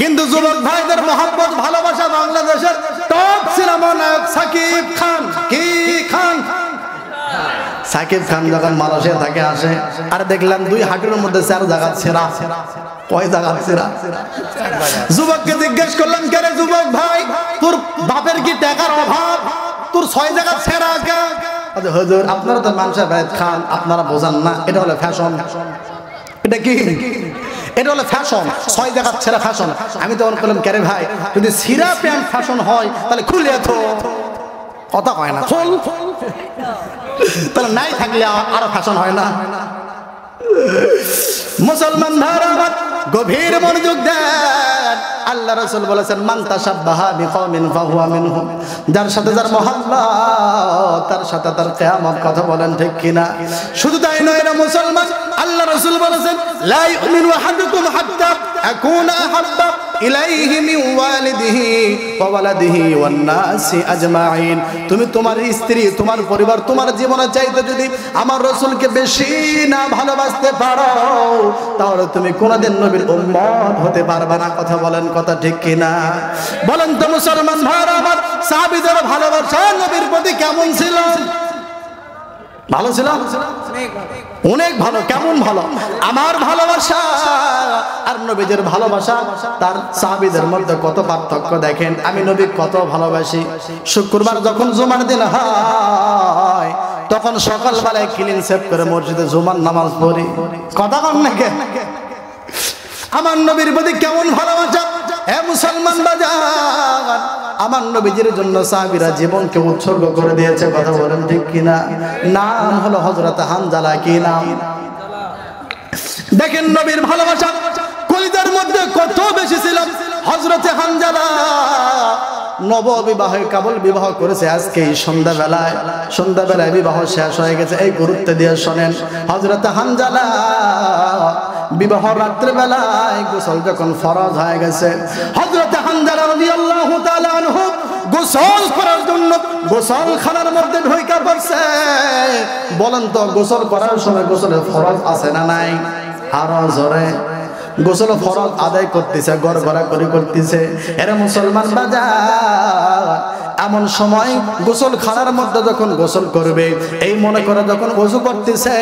কিন্তু যুবক ভাইদের মহব্বত ভালোবাসা বাংলাদেশের টপ সিনেমা নায়ক সাকিব খান। কি খান? সাকিব খান যখন মালয়েশিয়া থেকে আসে, আর দেখলাম 2 হাঁটুর মধ্যে 4 জায়গা ছেঁড়া। কয় জায়গা ছেঁড়া? যুবককে জিজ্ঞেস করলাম, কে রে যুবক ভাই, তোর বাপের কি টাকার অভাব, তোর 6 জায়গা ছেঁড়া কেন? হুজুর আপনারা তো মানুষের ভাই খান, আপনারা বোঝান না, এটা হলো ফ্যাশন। এটা কি? এটা হলো ফ্যাশন, 6 জায়গা ছেঁড়া ফ্যাশন। আমি তখন বললাম, কে রে ভাই, যদি ছিঁড়া প্যান্ট ফ্যাশন হয় তাহলে খুলে তো। কথা কয় না, খোল। তাহলে নাই থাকলে আরো ফ্যাশন হয় না? মুসলমান ভাইরা গভীর মনোযোগ দেন। আল্লাহ রাসূল বলেছেন মান তাশাব্বাহা বিকওমিন ফাহুয়া মিনহুম, যার সাথে যার মহব্বত তার সাথে তার কিয়ামত। কথা বলেন ঠিক কিনা? শুধু তাই নয় রে মুসলমান, আল্লাহ রাসূল বলেছেন লা ইউমিনু আহাদুকুম হাত্তা আকুনা আহাব্বা ইলাইহি মিন ওয়ালিদিহি ওয়া ওয়ালাদিহি ওয়ান নাসি আজমাইন। তুমি তোমার স্ত্রী, তোমার পরিবার, তোমার জীবনের চাইতে যদি আমার রাসূলকে বেশি না ভালোবাসতে পারো তাহলে তুমি কোনদিন নবীর উম্মত হতে পারবে না। কথা বলেন, কথা ঠিক কিনা? বলেন তো মুসলমান ভাইরা আমার, সাহাবীদের ভালোবাসা নবীর প্রতি কেমন ছিল? ভালো ছিল, অনেক ভালো। কেমন ভালো? আমার ভালোবাসা আর নবীদের ভালোবাসা, তার সাহাবীদের মধ্যে কত পার্থক্য দেখেন। আমি নবী কত ভালোবাসি। শুক্রবার যখন জুমার দিন হয় তখন সকালবেলায় ক্লিন সেভ করে মসজিদে জুমার নামাজ পড়ি। কথা কন নাকি? আমার নবীর প্রতি কেমন ভালোবাসা। হে মুসলমান বাজার, আমার নবীজির জন্য সাহাবীরা জীবনকে উৎসর্গ করে দিয়েছে। কথা বলেন ঠিক কিনা? নাম হলো হযরত হানজালা। কি নাম? দেখেন নবীর ভালোবাসা কলিজার মধ্যে কত বেশি ছিল। হযরত হানজালা নববিবাহে কেবল বিবাহ করেছে আজকে সন্ধ্যাবেলায় বিবাহ শেষ হয়ে গেছে। এই গুরুত্ব দিয়ে শোনেন, হযরত হানজালা বিবাহ রাত্রিবেলায় গোসল যখন ফরজ হয়ে গেছে, হযরত হানজালা রাদিয়াল্লাহু তাআলা আনহু গোসল করার জন্য গোসলখানার মধ্যে ঢুকে পড়ছে। বলেন তো গোসল করার সময় গোসলের ফরজ আছে না নাই? আরো জোরে। গোসল ফরজ আদায় করতেছে, গড়গড়া করে করতেছে। এরা মুসলমান বাজার, এমন সময় গোসল খানার মধ্যে যখন গোসল করবে এই মনে করে যখন ওযু করতেছে,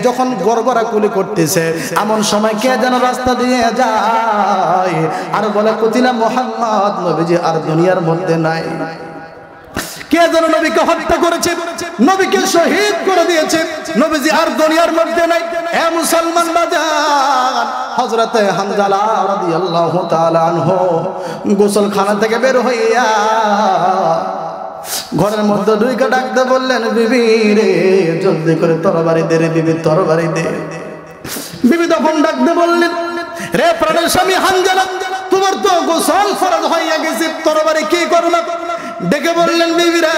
যখন গড়গড়া কুলি করতেছে, এমন সময় কে যেন রাস্তা দিয়ে যায় আর বলে কুতিলা মুহাম্মদ, নবীজি আর দুনিয়ার মধ্যে নাই। কে যেন নবীকে হত্যা করেছে, নবীকে শহীদ করে দিয়েছে, নবীজি আর দুনিয়ার মধ্যে নাই। হে মুসলমান বাজার, হযরত হানজালা রাদিয়াল্লাহু তাআলা আনহু গোসলখানা থেকে বের হইয়া ঘরের মধ্যে ঢুকে ডাকতে বললেন, বিবি রে জলদি করে তরবারি দে রে, বিবি তরবারি দে। বিবি তখন ডাকতে বললেন, রে প্রাণের স্বামী হানজালা, তোমার তো গোসল ফরজ হইয়া গেছে, তরবারি কি করবে? ডেকে বললেন, বিবি রে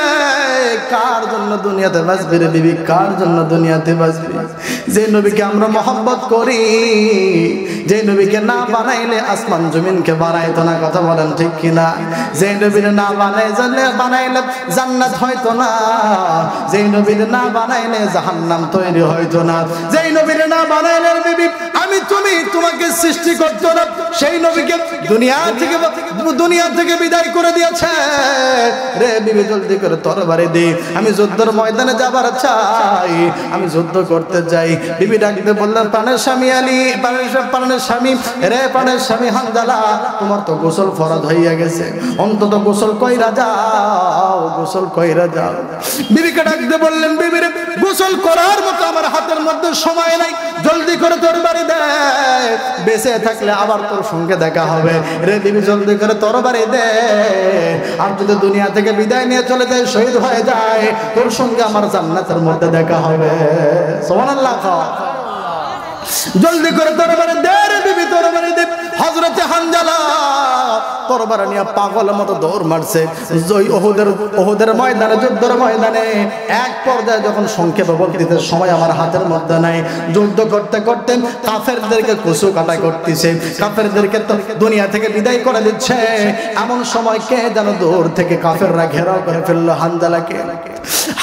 কার জন্য দুনিয়াতে বাঁচবি রে বিবি, কার জন্য দুনিয়াতে বাঁচবি? যে নবীকে আমরা মহব্বত করি, যে নবীকে না বানাইলে আসমান জমিনকে বানাইতো না। কথা বলেন ঠিক কিনা? যে নবীর না বানাইলে জান্নাত হয়তো না, যে নবীর না বানাইলে জাহান্নাম তৈরি হয়তো না, যে নবীর না বানাইলে বিবি আমি তুমি তোমাকে সৃষ্টি করতো না, সেই নবীকে দুনিয়া থেকে বিদায় করে দিয়েছে। রে বিবি জলদি করে তরবারি দে, আমি যুদ্ধের ময়দানে যাবার চাই, আমি যুদ্ধ করতে যাই। বিবি ডাকতে বললেন, প্রাণের স্বামী আলী, প্রাণের স্বামী রে, প্রাণের স্বামী হানজালা, তোমার তো গোসল ফরজ হইয়া গেছে, অন্তত গোসল কইরা যাও, গোসল কইরা যাও। বিবিকে ডাকতে বললেন, বিবি রে গোসল করার মতো আমার হাতের মধ্যে সময় নাই, জলদি করে তরবারি দে, বেঁচে থাকলে আবার তোর সঙ্গে দেখা হবে। রে বিবি জলদি করে তরবারি দে, আর যদি দুনিয়া থেকে বিদায় নিয়ে চলে যায়, শহীদ হয়ে যায়, তোর সঙ্গে আমার জান্নাতের মধ্যে দেখা হবে। সুবহানাল্লাহ। জলদি করে তরবারি দে রে বিবি, তরবারি দে। হযরত হানজালা তরবারি নিয়ে পাগলের মতো দৌড় মারছে ওহুদের ময়দানে, যুদ্ধের ময়দানে। এক পর্যায়ে যখন সংক্ষেপে বলতেছে সময় আমার হাতের মধ্যে নাই, যুদ্ধ করতে করতে কাফেরদেরকে কুচু কাটা করতেছে, কাফেরদেরকে তো দুনিয়া থেকে বিদায় করে দিচ্ছে। এমন সময় কে যেন দূর থেকে কাফেররা ঘেরাও করে ফেললো হানজালাকে।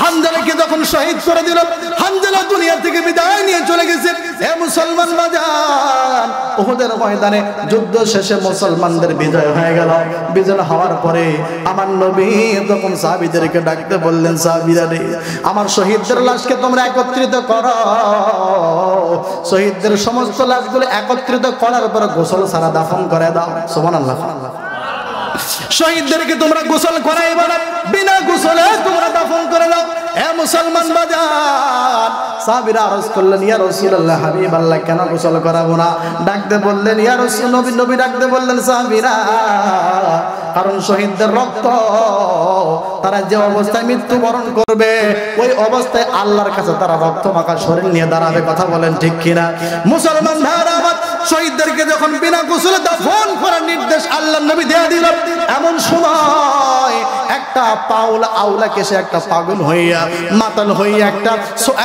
হানজালাকে যখন শহীদ করে দিল, হানজালা দুনিয়া থেকে বিদায় নিয়ে চলে গেছে। হে মুসলমান বাজার, উহুদের ময়দানে যুদ্ধ শেষে মুসলমানদের বিজয় হয়ে গেল। বিজয় হওয়ার পরে আমার নবী যখন সাহাবীদেরকে ডাকতে বললেন, সাহাবীরা রে আমার শহীদদের লাশকে তোমরা একত্রিত করো, শহীদদের সমস্ত লাশগুলো একত্রিত করার পর গোসল ছাড়া দাফন করে দাও। সুবহানাল্লাহ। শহীদদেরকে তোমরা গোসল করাইবে না, বিনা গোসলে তোমরা দাফন করে দাও। হে মুসলমান বাজার, সাহাবীরা আরজ করলেন, ইয়া রাসূলুল্লাহ, হাবিবাল্লাহ, কেন গোসল করাবো না? ডাকতে বললেন, ইয়া রাসূল, নবী ডাকতে বললেন, সাহাবীরা, কারণ শহীদদের রক্ত তারা যে অবস্থায় মৃত্যুবরণ করবে ওই অবস্থায় আল্লাহর কাছে তারা রক্ত মাখা শরীর নিয়ে দাঁড়াবে। কথা বলেন ঠিক কিনা? মুসলমান ভাইরা আমার, শহীদদেরকে যখন বিনা গোসলে দাফন করার নির্দেশ আল্লাহর নবী দিয়ে দিল, এমন সময় একটা আউলা কেসে একটা পাগল হইয়া মাতাল হইয়া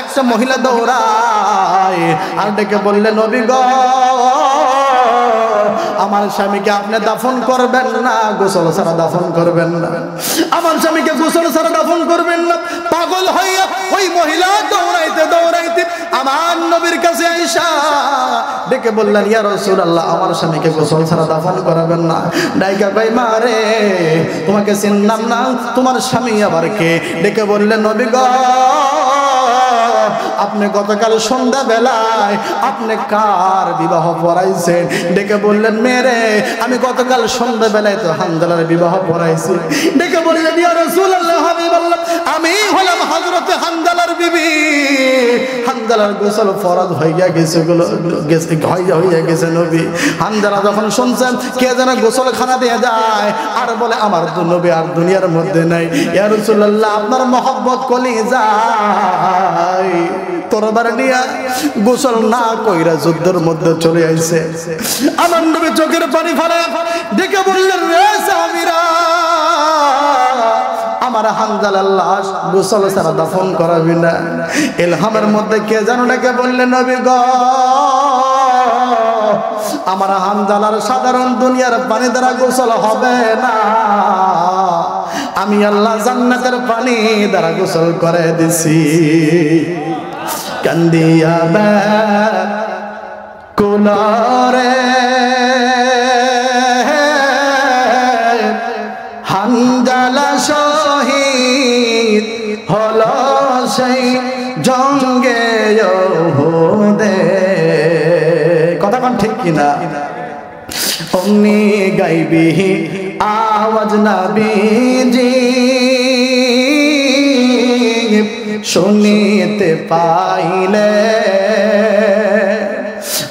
একটা মহিলা দৌড়ায় আর ডেকে বললে, নবী গো, আমার স্বামীকে আপনি দাফন করবেন না, গোসল ছাড়া দাফন করবেন না, আমার স্বামীকে গোসল ছাড়া দাফন করবেন না। পাগল হইয়া ওই মহিলা দৌড়াইতে দৌড়াইতে আমার নবীর কাছে আইসা ডেকে বললেন, ইয়া রাসূলুল্লাহ, আমার স্বামীকে গোসল ছাড়া দাফন করাবেন না। ডাইকা ভাই মারে, তোমাকে চিনলাম না, তোমার স্বামী আবার কে? ডেকে বললেন, নবী গো, আপনি গতকাল সন্ধ্যা বেলায় আপনি কার বিবাহ পড়াইছেন? ডেকে বললেন, মেরে, আমি গতকাল সন্ধ্যা বেলায় তো হানজালার বিবাহ পড়াইছি। ডেকে বললেন, ইয়া রাসূলুল্লাহ, হাবিবাল্লাহ, আমি হলাম হযরত হানজালার বিবি। হানজালার গোসল ফরজ হইয়া গেছে, হইয়া গেছে নবী। হানজালা যখন শুনছেন কে যেন গোসলখানা দিয়ে যায় আর বলে, আমার তো নবী আর দুনিয়ার মধ্যে নাই, ইয়া রাসূলুল্লাহ, আপনার মহব্বত কলিজায় তরবার নিয়া গোসল না কইরা যুদ্ধের মধ্যে চলে আইছে। আমার নবী চোখের পানি ফেলে দেখে বললেন, রে সাহাবীরা, আমার হানজালার লাশ গোসল ছাড়া দাফন করাবি না। ইলহামের মধ্যে কে জানো নাকি বললেন, নবী গো, আমার হানজালার সাধারণ দুনিয়ার পানি দ্বারা গোসল হবে না, আমি আল্লাহ জান্নাতের পানি দ্বারা গোসল করে দিছি। কান্দিয়া কুলারে হানজালা শহীদ হলো সেই জঙ্গে উহুদে। কথা কোন ঠিক কিনা? অমনি গাইবি আওয়াজ নবীজি শুনিতে পাইলে,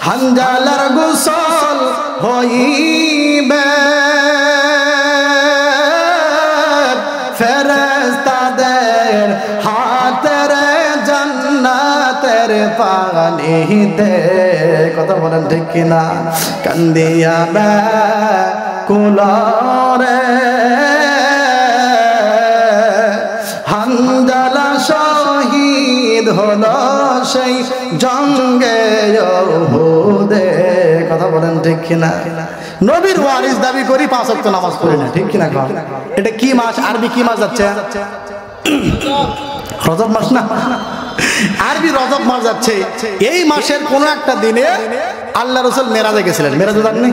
হানজালার গোসল হইবে ফেরেশতাদের হাতের জান্নাতের পানিতে। কথা বলেন ঠিক কিনা? কান্দিয়া কুলরে হানজালা শহীদ হলো সেই জঙ্গে উহুদে। কথা বলেন ঠিক কিনা? নবীর ওয়ারিস দাবি করি, 5 ওয়াক্ত নামাজ পড়ি না, ঠিক কিনা? এটা কি মাস? আরবি কি মাস যাচ্ছে? রজব মাস না? আরবি রজব মাস যাচ্ছে। এই মাসের কোন একটা দিনে আল্লাহ রাসূল মেরাজে গেছিলেন। মেরাজে যাননি?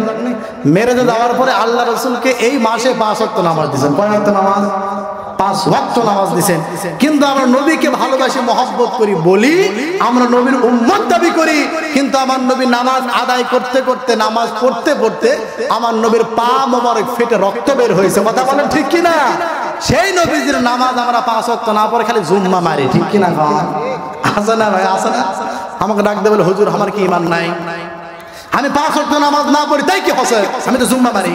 মেরাজে যাওয়ার পরে আল্লাহ রাসূলকে এই মাসে 5 ওয়াক্ত নামাজ দিয়েছেন। কয় ওয়াক্ত নামাজ? 5 ওয়াক্ত নামাজ দিয়েছেন। কিন্তু আমরা নবীকে ভালোবাসি, মহব্বত করি বলি আমরা নবীর উম্মত দাবি করি, কিন্তু আমার নবী নামাজ আদায় করতে করতে, নামাজ পড়তে পড়তে আমার নবীর পা মোবারক ফেটে রক্ত বের হয়েছে। কথা বলেন ঠিক কিনা? সেই নবীজির নামাজ আমরা 5 ওয়াক্ত না পড়ে খালি জুম্মা মারি, ঠিক কিনা? আছে না ভাই? আছে না? আমাকে ডাক দেবে, হুজুর আমার কি ঈমান নাই, আমি 5 ওয়াক্ত নামাজ না পড়ি তাই কি হচ্ছে, আমি তো জুম্মা মারি।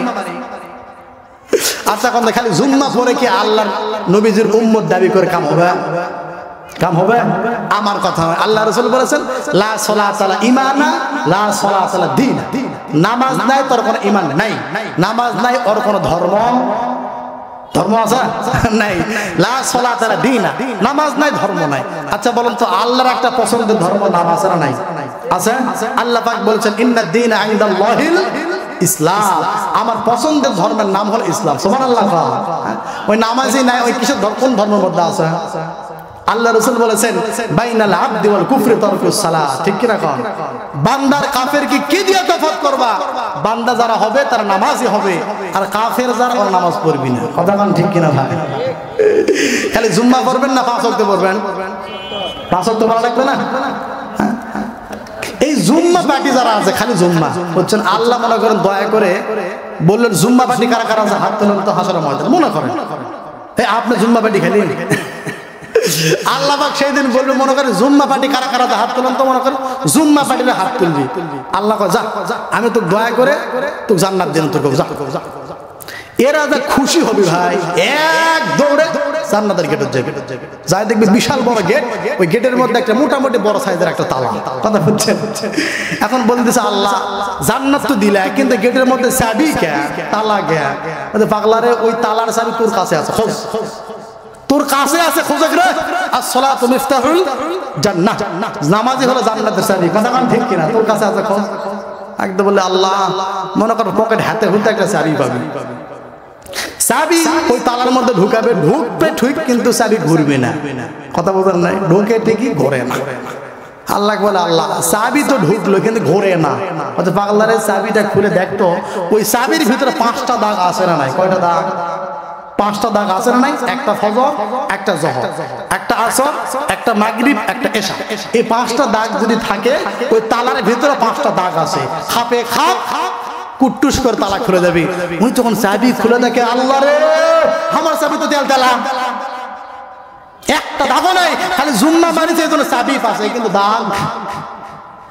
আচ্ছা, কোন খালি জুম্মা পড়ে কি আল্লাহর নবীজির উম্মত দাবি করে কাম হবে? কাম হবে? আমার কথা নয়। আল্লাহ রাসূল বলেছেন, লা সালাতা লা ঈমানা লা সালাতা লা দীন। নামাজ নাই তোর কোনো ঈমান নাই, নামাজ নাই ওর কোনো ধর্ম আছে নাই। লা সালাতা লা দীন, নামাজ নাই, ধর্ম নাই। আচ্ছা বলুন তো, আল্লাহর একটা পছন্দের ধর্ম নাম আছে না নাই? আছে। আল্লাহ পাক বলেছেন, ইন্নাদ দীনা ইনদাল্লাহিল ইসলাম, আমার পছন্দের ধর্মের নাম হলো ইসলাম। সুবহানাল্লাহ। ওই নামাজই নাই, ওই কিসের কোন ধর্মের মধ্যে আছে? আল্লাহ রাসূল বলেছেন, বাইনাল আবদি ওয়াল কুফরি তারকুস সালাত। ঠিক কি না? কোন বান্দার কাফের কি দিয়ে তফাৎ করবা? বান্দা যারা হবে তারা নামাজি হবে, আর কাফের যারা ওরা নামাজ পড়বি না। কথা কোন ঠিক কি না ভাই? খালি জুম্মা পড়বেন না 5 ওয়াক্ত পড়বেন? 5 ওয়াক্ত পড়া লাগবে না? এই জুম্মা পার্টি যারা আছে, খালি জুম্মা বুঝছেন, আল্লাহ মনে করেন দয়া করে বললেন, জুম্মা পার্টি কারা কারা আছে হাত তোলেন তো হাসরের ময়দানে। মনে করেন আপনি জুম্মা পার্টি খালি, আল্লাহ পাক সেই দিন বলবে, মনে করেন জুম্মা পার্টি কারা কারা হাত তোলেন তো, মনে করেন জুম্মা পার্টির হাত তুলবি। আল্লাহ কয়, যা, আমি তোকে দয়া করে তোকে জান্নাত দিলাম, তোকে যা। এরা যা খুশি হবে ভাই, এক দৌড়ে জান্নাতের গেটে যাবে, যাই দেখবে বিশাল বড় গেট, ওই গেটের মধ্যে একটা মোটামুটি বড় সাইজের একটা তালা। কথা বুঝছেন? এখন বলতেছে আল্লাহ জান্নাত তো দিলা, কিন্তু গেটের মধ্যে চাবি কে, তালা কে? পাগলারে ওই তালার চাবি তোর কাছে আছে, খোঁজ, তোর কাছে আছে, খোঁজ রে। আসসালাতু মিফতাহুল জান্নাহ, নামাজই হলো জান্নাতের চাবি। কথা কোন ঠিক কিনা? তোর কাছে আছে, খোঁজ। একদম বলে আল্লাহ, মনে কর পকেট হাতে হুতে একটা চাবি পাবি, চাবি ওই তালার মধ্যে ঢুকাবে, ঢুকবে ঠিক কিন্তু চাবি ঘুরবে না। কথা বলেন নাই? ঢুকে ঠিকই ঘোরে না। আল্লাহ বলে আল্লাহ চাবি তো ঢুকলো কিন্তু ঘোরে না। পাগলারে চাবিটা খুলে দেখতো ওই চাবির ভিতরে 5টা দাগ আছে না নাই? কয়টা দাগ? 5টা দাগ আছে না নাই? একটা ফজর, একটা জোহর, একটা আসর, একটা মাগরিব, একটা এশা। এই 5টা দাগ যদি থাকে ওই তালার ভিতরে 5টা দাগ আছে, খাপে খাপ কুট্টুস করে তালা খুলে যাবে। উনি তখন চাবি খুলে দেখে আল্লাহ রে আমার চাবি তো তেল তেলাম, একটা দাগও নাই, খালি জুম্মা মারিছে এই জন্য চাবি পাশে কিন্তু দাগ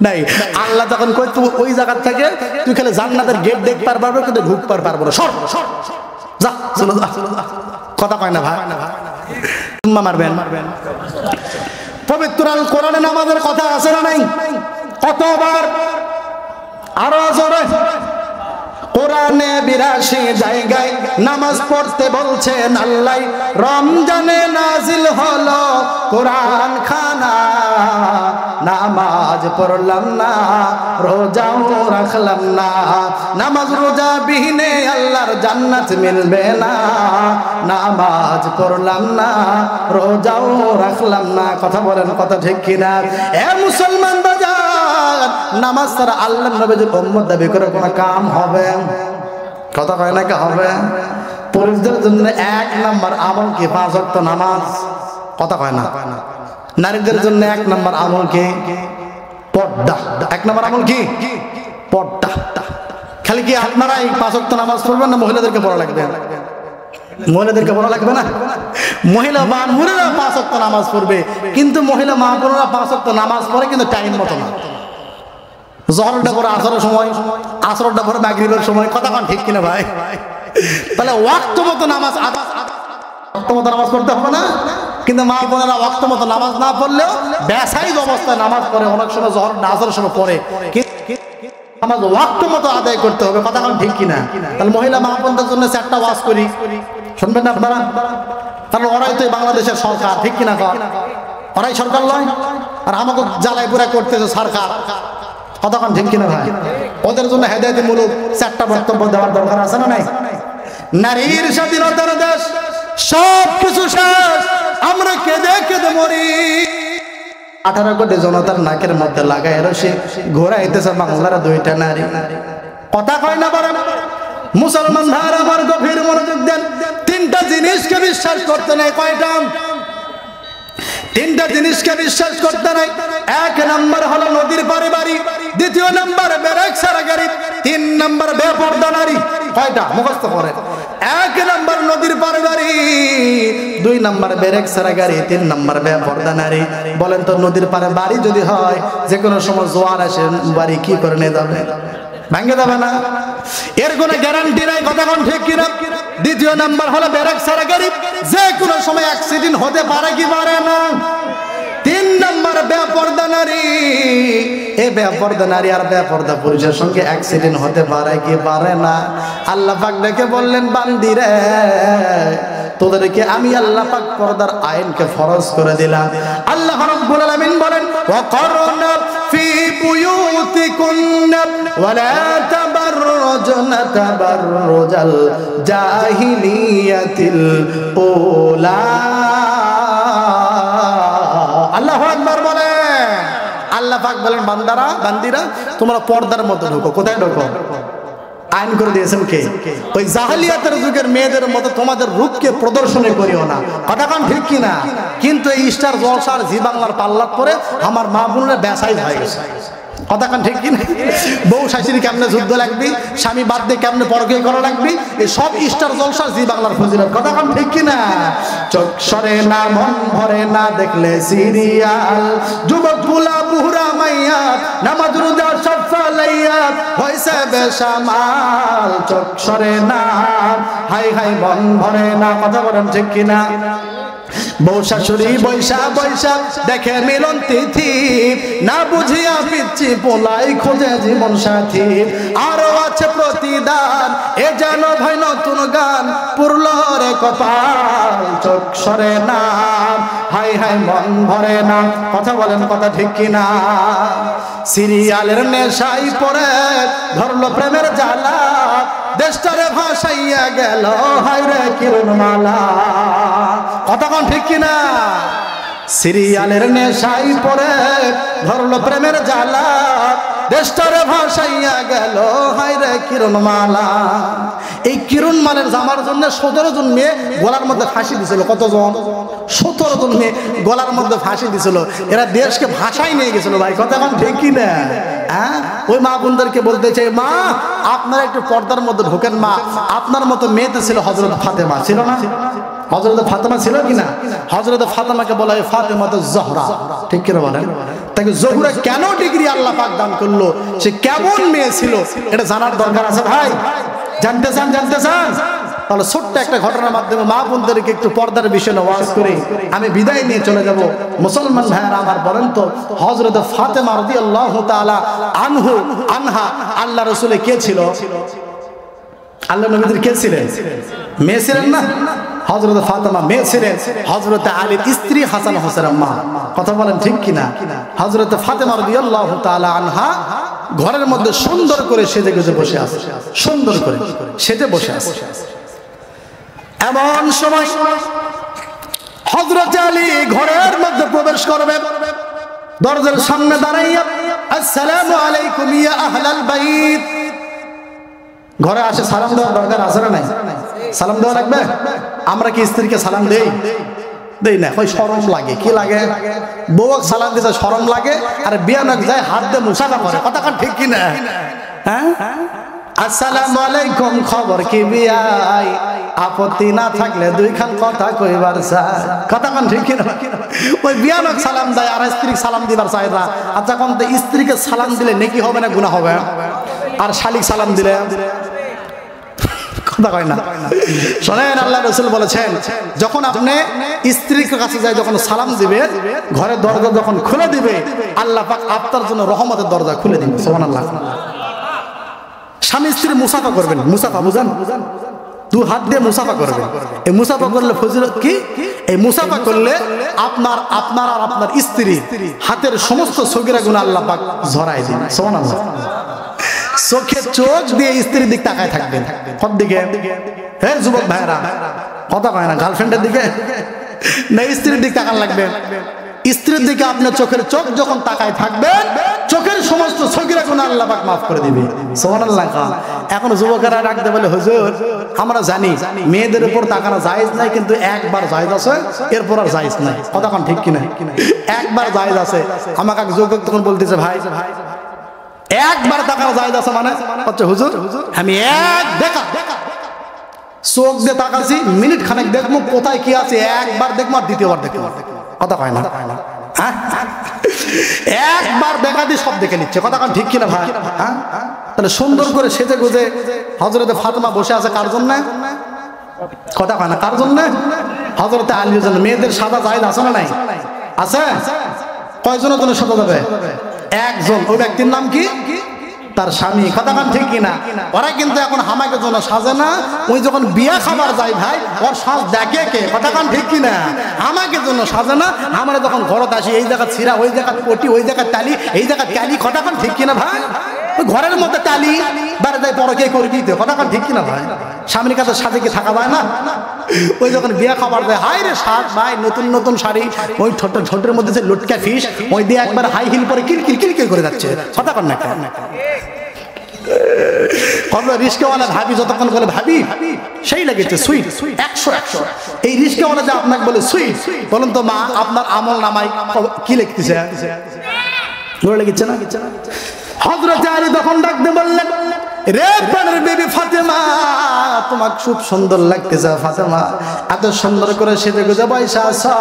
নাই। আল্লাহ তখন কই তুই ওই জায়গা থেকে তুই খালি জান্নাতের গেট দেখতে পারবো কিন্তু ঢুকতে পারবো না, সর যা, চলো যা। কথা কয় না ভাই? জুম্মা মারবেন। পবিত্র আল কোরআনে নামাজের কথা আছে না নাই? কতবার? আরো জোরে। কোরআনে 82 জায়গায় নামাজ পড়তে বলছেন আল্লাহ। রমজানে নাজিল হলো কোরআন খানা, নামাজ পড়লাম না, রোজাও রাখলাম না, নামাজ রোজা বিহীনে আল্লাহর জান্নাত মিলবে না, নামাজ পড়লাম না, রোজাও রাখলাম না। কথা বলেন, কথা ঠিক কিনা? এ মুসলমান বাজার, নামাজ ছাড়া আল্লাহর নবীর উম্মত দাবি করে কোনো কাম হবে? কথা কয় না কি হবে? পুরুষদের জন্য 1 নাম্বার আমল কি? 5 ওয়াক্ত নামাজ। কথা কয় না? নারীদের জন্য 1 নাম্বার আমল কি? পর্দা। 1 নাম্বার আমল কি? পর্দা। খালি কি আপনারাই 5 ওয়াক্ত নামাজ পড়বেন না মহিলাদেরকে পড়া লাগবে? মহিলাদেরকে পড়া লাগবে না? মহিলা মামুনেরা 5 ওয়াক্ত নামাজ পড়বে, কিন্তু মহিলা মামুনেরা 5 ওয়াক্ত নামাজ পড়ে কিন্তু টাইম মতো না। জহরটা পরে আসরের সময়, আসরটা পরে মাগরিবের সময়। কথা কোন ঠিক কিনা ভাই? তাহলে ওয়াক্ত মতো নামাজ, ওয়াক্ত মতো নামাজ পড়তে হবে না? কিন্তু মা বোনেরা ওয়াক্ত মতো নামাজ না পড়লেও বেসাইজ অবস্থায় নামাজ পড়ে, অনেক সময় জহর আসরের সময় পড়ে, নামাজ ওয়াক্ত মতো আদায় করতে হবে। কথা কোন ঠিক কিনা? তাহলে মহিলা মা বোনদের জন্য 4টা ওয়াজ করি, শুনবেন না আপনারা? কারণ ওরাই তো বাংলাদেশের সরকার, ঠিক কিনা? ওরাই সরকার নয়, আর আমাকে জ্বালাই পুরা করতেছে সরকার। কথা কোন ঠিক কিনা ভাই? ওদের জন্য হেদায়েতমূলক 4টা বক্তব্য দেওয়ার দরকার আছে না নাই? নারীর স্বাধীনতার দেশ, সব কিছু শেষ, আমরা কেঁদে কেঁদে মরি। 18 কোটি জনতার নাকের মধ্যে লাগায় রশি ঘোরাইতেছে বাংলার 2টা নারী। কথা কয় না বলেন? মুসলমান ভাইরা আমার গভীর মনোযোগ দেন। 3টা জিনিসকে বিশ্বাস করতে নাই। কয়টা? 3টা জিনিসকে বিশ্বাস করতে নাই। 1 নাম্বার হলো নদীর পারে বাড়ি, 2 নাম্বার ব্যারাক সারা গাড়ি, 3 নাম্বার বেপরদা নারী। কয়টা? মুখস্থ করেন। 1 নাম্বার নদীর পারে বাড়ি, 2 নাম্বার ব্যারাক সারা গাড়ি, 3 নাম্বার বেপরদা নারী। বলেন তো নদীর পারে বাড়ি যদি হয়, যে কোনো সময় জোয়ার আসে বাড়ি কি করে নিয়ে যাবে? ভাঙে যাবে না? এর কোনো গ্যারান্টি নাই। কথা কোন ঠিক কিনা? 2 নাম্বার হলো ব্যারাক সারা গাড়ি, যে কোনো সময় অ্যাক্সিডেন্ট হতে পারে কি পারে না? 3 নাম্বার বেপরদা নারী। এই বেপরদা নারী আর বেপরদা পুরুষের সঙ্গে অ্যাক্সিডেন্ট হতে পারে কি পারে না? আল্লাহ পাক ডেকে বললেন, বান্দিরে তোদেরকে আমি আল্লাহ পাক পর্দার আইনকে ফরজ করে দিলাম। আল্লাহ রাব্বুল আলামিন বলেন, ওয়াকারনা ফি বুয়ুতিকুন্না ওয়ালা তাবাররুজনা তাবাররুজাল জাহিলিয়াতিল উলা। আল্লাহু আকবার বলেন। আল্লাহ পাক বলেন, বান্দারা বান্দিরা তোমরা পর্দার মধ্যে ঢোকো। কোথায় ঢোকো? আইন করে দিয়েছেন কে? ওই জাহেলিয়াতের যুগের মেয়েদের মতো তোমাদের রূপকে প্রদর্শনী করিও না। কথা কান ঠিক কিনা? কিন্তু এই স্টার জলসার জি বাংলার পাল্লাত পরে আমার মা বোনেরা বেসাইজ হয়ে গেছে। কথা কান ঠিক কিনা? বউ শাশুড়ি কেমনে যুদ্ধ লাগবি, স্বামী বাদ দিয়ে কেমনে পরকে করা লাগবি, এই সব স্টার জলসার জি বাংলার ফজিলত। কথা কান ঠিক কিনা? চোখ সরে না, মন ভরে না দেখলে সিরিয়াল, যুবক বুলা বুহরা মাইয়া নামাজ রোজা সব ফালাইয়া হইছে বেসামাল, চোখ সরে না, হাই হাই মন ভরে না। কথা বলেন ঠিক কিনা? বউ শাশুড়ি বৈশা বৈশা দেখে মিলন তিথি, না বুঝিয়া পিচ্ছি পোলাই খোঁজে জীবন সাথী। আরো আছে প্রতিদান, এ যেন ভাই নতুন গান, পুরল রে কপাল, চোখ সরে না, হাই হাই মন ভরে না। কথা বলেন কথা ঠিক কিনা? সিরিয়ালের নেশাই পড়ে ধরলো প্রেমের জ্বালা, দেশটারে ভাসাইয়া গেল হাই রে কিরণমালা। কথা কোন ঠিক কিনা? সিরিয়ালের নেশাই পড়ে ধরলো প্রেমের জ্বালা, দেশটারে ভাসাইয়া গেল হাই রে কিরণমালা। এই কিরণমালের জামার জন্য 17 জন মেয়ে গলার মধ্যে ফাঁসি দিছিল। কতজন? 17 জন মেয়ে গলার মধ্যে ফাঁসি দিছিল। এরা দেশকে ভাসাই নিয়ে গেছিল ভাই। কথা এখন ঠিক কিনা? হ্যাঁ, ওই মা বোনদেরকে বলতে চাই, মা আপনারা একটু পর্দার মধ্যে ঢোকেন। মা আপনার মতো মেয়েতে ছিল হযরত ফাতেমা, ছিল না? হযরত ফাতেমা ছিল কিনা? হযরত ফাতেমাকে বলা হয় ফাতেমাতুজ জহরা, ঠিক কিনা বলেন? তাকে জহুরা কেন ডিগ্রি আল্লাহ পাক দান করলো, সে কেমন মেয়ে ছিল, এটা জানার দরকার আছে ভাই। জানতে চান? জানতে চান? তাহলে ছোট্ট একটা ঘটনার মাধ্যমে মা বোনদেরকে একটু পর্দার বিষয়ে ওয়াজ করে আমি বিদায় নিয়ে চলে যাব। মুসলমান ভাইয়েরা আমার, বলেন তো হযরত ফাতেমা রাদিয়াল্লাহু তাআলা আনহা আল্লাহ রাসূলের কে ছিল? আল্লাহ নবীদের কে ছিলেন? মেয়ে ছিলেন না? হযরত ফাতেমা মেয়ে ছিলেন হযরত আলীর স্ত্রী হাসান হোসেনের মা। কথা বলেন ঠিক কিনা? হযরত ফাতেমা রাদিয়াল্লাহু তাআলা আনহা ঘরের মধ্যে সুন্দর করে সেজে গুজে বসে আছে, সুন্দর করে সেজে বসে আছে। এমন সময় হযরত আলী ঘরের মধ্যে প্রবেশ করবেন, দরজার সামনে দাঁড়াইয়া আসসালামু আলাইকুম ইয়া আহলাল বাইত। ঘরে আসে সালাম দেওয়ার দরকার আছে না নাই? সালাম দেওয়া লাগবে? আমরা কি স্ত্রীকে সালাম দেই? দেই না। ওই শরম লাগে। কি লাগে? বউক সালাম দিতে শরম লাগে, আর বিয়ানক যায় হাত দিয়ে মুসাফা করে। কথা কান ঠিক কিনা? হ্যাঁ, আসসালামু আলাইকুম, খবর কি বিয়াই? আপত্তি না থাকলে দুইখান কথা কইবার চাই। কথা কান ঠিক কিনা? ওই বিয়ানক সালাম দেয় আর স্ত্রীকে সালাম দিবার চায় না। আচ্ছা কোন স্ত্রীকে সালাম দিলে নেকি হবে না গুনাহ হবে? আর শালিক সালাম দিলে? কথা কয় না। শোনেন, আল্লাহ রাসূল বলেছেন, যখন আপনি স্ত্রীর কাছে যায় যখন সালাম দিবে, ঘরের দরজা যখন খুলে দিবে, আল্লাহ পাক আপনার জন্য রহমতের দরজা খুলে দিবে। সুবহানাল্লাহ। স্বামী স্ত্রী মুসাফা করবেন। মুসাফা বুঝেন? দু হাত দিয়ে মুসাফা করবেন। এই মুসাফা করলে ফজিলত কি? এই মুসাফা করলে আপনার আর আপনার স্ত্রী হাতের সমস্ত সগীরা গুনাহ আল্লাহ পাক ঝরাই দিন। সুবহানাল্লাহ। চোখে চোখ দিয়ে স্ত্রীর দিক তাকায় থাকবেন। কোন দিকে? হে যুবক ভাইরা, কথা কয় না? গার্লফ্রেন্ডের দিকে না, স্ত্রীর দিক তাকান লাগবে। স্ত্রীর দিকে আপনার চোখের চোখ যখন তাকায় থাকবেন, চোখের সমস্ত সগীরা গুনাহ আল্লাহ পাক মাফ করে দিবে। সুবহানাল্লাহ। এখন যুবকেরা ডাকতে বলে, হুজুর আমরা জানি মেয়েদের উপর তাকানো জায়েজ নাই, কিন্তু একবার জায়েজ আছে, এরপর আর জায়েজ নাই। কথা কোন ঠিক কিনা? একবার জায়েজ আছে। আমাকে এক যুবক তখন বলতেছে, ভাই একবার তাকানো জায়েজ আছে মানে? আচ্ছা হুজুর, আমি এক দেখা চোখ দিয়ে তাকাছি, মিনিট খানেক দেখবো কোথায় কি আছে, একবার দেখবো আর দ্বিতীয়বার দেখবো। কথা কয় না? একবার দেখা দিয়ে সব দেখে নিচ্ছে। কথা ঠিক কিনা ভাই? হ্যাঁ, তাহলে সুন্দর করে সেজে গুজে হযরতে ফাতেমা বসে আছে কার জন্য? কথা কয় না? কার জন্য? হযরতে আলীর জন্য। মেয়েদের সাদা জায়েজ আছে না নাই? আছে। কয়জনের জন্য সাজা যাবে? একজন। ওই ব্যক্তির নাম কি? তার স্বামী। কথা কান ঠিক কিনা? ওরা কিন্তু এখন হামাকের জন্য সাজে না। ওই যখন বিয়া খাবার যায় ভাই, ওর সাজ দেখে কে? কথা কান ঠিক কিনা? হামাকের জন্য সাজে না। আমরা যখন ঘরত আসি, এই জায়গা ছিঁড়া, ওই জায়গা পটি, ওই জায়গা টালি, এই জায়গা টালি। কথা কান ঠিক কিনা ভাই? ওই ঘরের মধ্যে টালি বারে যায় পরকে করবি তো। কথা কান ঠিক কিনা ভাই? স্বামীর কাছে সাজে কি থাকা যায় না? ওই যখন বিয়া খাবার যায়, হাই রে সাজ ভাই, নতুন নতুন শাড়ি, ওই ঠোঁটের মধ্যে লটকা ফিস, ওই দিয়ে একবার হাই হিল পরে কিলকিল কিলকিল করে যাচ্ছে। কথা কন না? রিস্কাওয়ালা ভাবি যতক্ষণ বলে ভাবি, সেই লেগেছে সুইট 100। এই রিস্কাওয়ালা যে আপনাকে বলে সুইট, বলুন তো মা আপনার আমল নামায় কি লিখতেছে? লেগেছে না? হযরত আলী তখন ডাকতে বললেন, রে প্রাণের বিবি ফাতেমা, তোমাকে খুব সুন্দর লাগতেছে ফাতেমা, এত সুন্দর করে সেজে গুজে বয়সা আছো।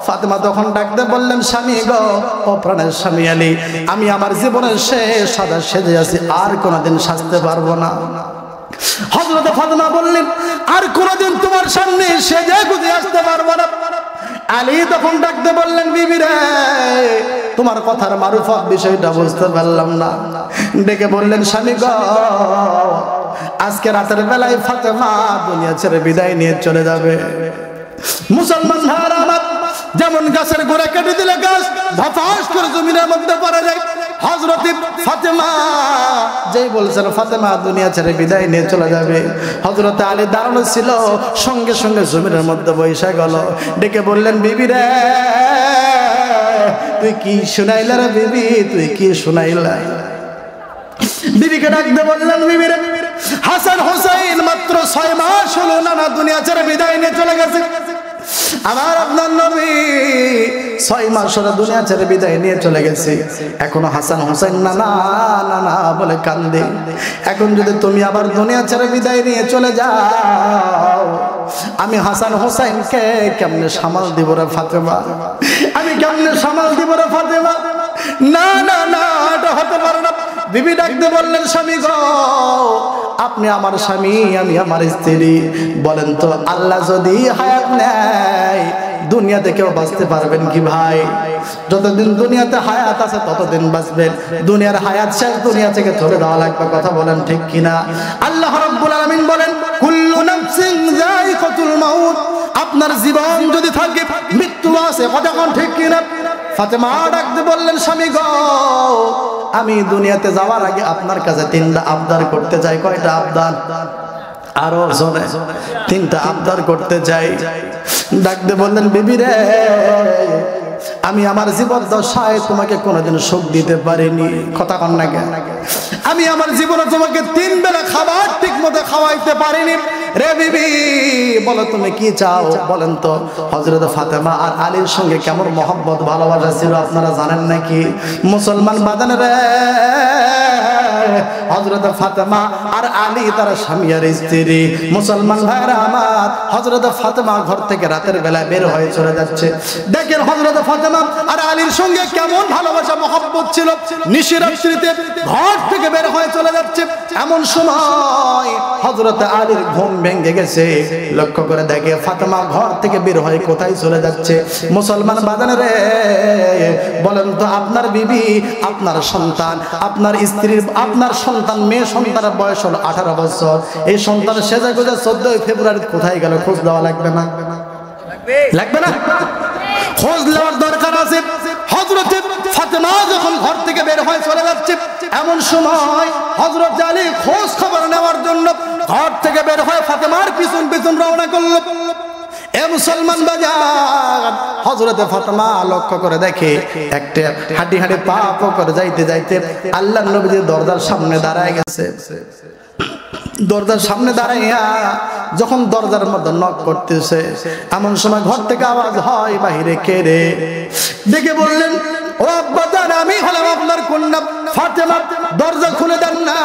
ফাতেমা তখন ডাকতে বললেন, স্বামী গো, ও প্রাণের স্বামী আলী, আমি আমার জীবনের শেষ সাজা সেজে আছি, আর কোনোদিন সাজতে পারবো না। হযরত ফাতেমা বললেন, আর কোনোদিন তোমার সামনে সেজে গুজে আসতে পারবো না। আলী তখন ডাকতে বললেন, বিবি রে, তোমার কথার মারুফত বিষয়টা বুঝতে পারলাম না। ডেকে বললেন, স্বামী গো, আজকে রাতের বেলায় ফাতেমা দুনিয়া ছেড়ে বিদায় নিয়ে চলে যাবে। মুসলমান ভাইরা আমার, যেমন গাছের গোড়া কেটে দিলে গাছ ধপাস করে জমিনের মধ্যে পড়ে যায়, হযরত ফাতেমা যেই বলছেন ফাতেমা দুনিয়া ছেড়ে বিদায় নিয়ে চলে যাবে, হযরত আলী দাঁড়ানো ছিল, সঙ্গে সঙ্গে জমিনের মধ্যে বসে গেল। ডেকে বললেন, বিবি রে, তুই কি শুনাইলা রে বিবি, তুই কি শুনাইলা? বিবিকে ডাকতে বললেন, বিবি রে, হাসান হোসেন মাত্র 6 মাস হলো নানা দুনিয়া ছেড়ে বিদায় নিয়ে চলে গেছে। আমার আপনার নবী 6 মাস হলো দুনিয়া ছেড়ে বিদায় নিয়ে চলে গেছে, এখনো হাসান হোসেন নানা নানা বলে কান্দে। এখন যদি তুমি আবার দুনিয়া ছেড়ে বিদায় নিয়ে চলে যাও, আমি হাসান হোসেনকে কেমনে সামাল দিব রে ফাতেমা, আমি কেমনে সামাল দিব রে ফাতেমা? না না না, এটা হতে পারে না। বিবি ডাকতে বললেন, স্বামী গো, আপনি আমার স্বামী, আমি আমার স্ত্রী, বলেন তো আল্লাহ যদি হায়াত নেয় দুনিয়াতে কেউ বাঁচতে পারবেন কি ভাই? যতদিন দুনিয়াতে হায়াত আছে ততদিন বাঁচবেন, দুনিয়ার হায়াত শেষ, দুনিয়া থেকে চলে যাওয়া লাগবে। কথা বলেন ঠিক কিনা? আল্লাহ রাব্বুল আলামিন বলেন, কুল্লু নাফসিন যায়িকাতুল মাউত, আপনার জীবন যদি থাকে মৃত্যু আছে। কথা কোন ঠিক কিনা? ফাতেমা ডাকতে বললেন, স্বামী গো, আমি দুনিয়াতে যাওয়ার আগে আপনার কাছে 3টা আবদার করতে চাই। কয়টা আবদার? আরো জোরে। 3টা আবদার করতে চাই। ডাকতে বললেন, বিবি রে, আমি আমার জীবন দশায় তোমাকে কোনোদিন সুখ দিতে পারিনি। কথা কন না কেন? আমি আমার জীবনে তোমাকে 3 বেলা খাবার ঠিক মতো খাওয়াইতে পারিনি রে বিবি, বলো তুমি কি চাও? বলেন তো। হযরত ফাতেমা আর আলীর সঙ্গে কেমন মহব্বত ভালোবাসা ছিল আপনারা জানেন নাকি? মুসলমান বাদান রে, হযরত ফাতেমা আর আলী তারা স্বামী আর স্ত্রী। মুসলমান ভাইরা আমার, হযরত ফাতেমা ঘর থেকে রাতের বেলা বের হয়ে চলে যাচ্ছে। দেখেন হযরত ফাতেমা আর আলীর সঙ্গে কেমন ভালোবাসা মহব্বত ছিল। নিশিরাত্রিতে ঘর থেকে বের হয়ে চলে যাচ্ছে, এমন সময় হযরত আলীর ঘুম ভেঙে গেছে। লক্ষ্য করে দেখে ফাতেমা ঘর থেকে বের হয়ে কোথায় চলে যাচ্ছে। মুসলমান বাজান রে, বলেন তো আপনার বিবি, আপনার সন্তান, আপনার স্ত্রীর, আপনার সন্তান, মেয়ে সন্তানের বয়স হলো 18 বছর। এই সন্তান সেজে গুজে 14 ফেব্রুয়ারি কোথায় গেল? খোঁজ দেওয়া লাগবে না? লাগবে না? খোঁজ নেওয়ার দরকার আছে। হযরত ফাতেমা যখন ঘর থেকে বের হয়ে চলে যাচ্ছে, এমন সময় হযরত আলী খোঁজ খবর নেওয়ার জন্য ঘর থেকে বের হয়ে ফাতেমার পিছন পিছন রওনা করলো। এ মুসলমান বাজার, হযরত ফাতেমা লক্ষ্য করে দেখে একটা হাঁটি হাঁটি পা করে যাইতে যাইতে আল্লাহর নবী দরজার সামনে দাঁড়ায় গেছে। দরজার সামনে দাঁড়াইয়া যখন দরজার মধ্যে নক করতেছে, এমন সময় ঘর থেকে আওয়াজ হয়, বাহিরে কে রে? ডেকে বললেন, ও আব্বা জান, আমি হলাম আপনার কন্যা ফাতেমা, দরজা খুলে দেন না,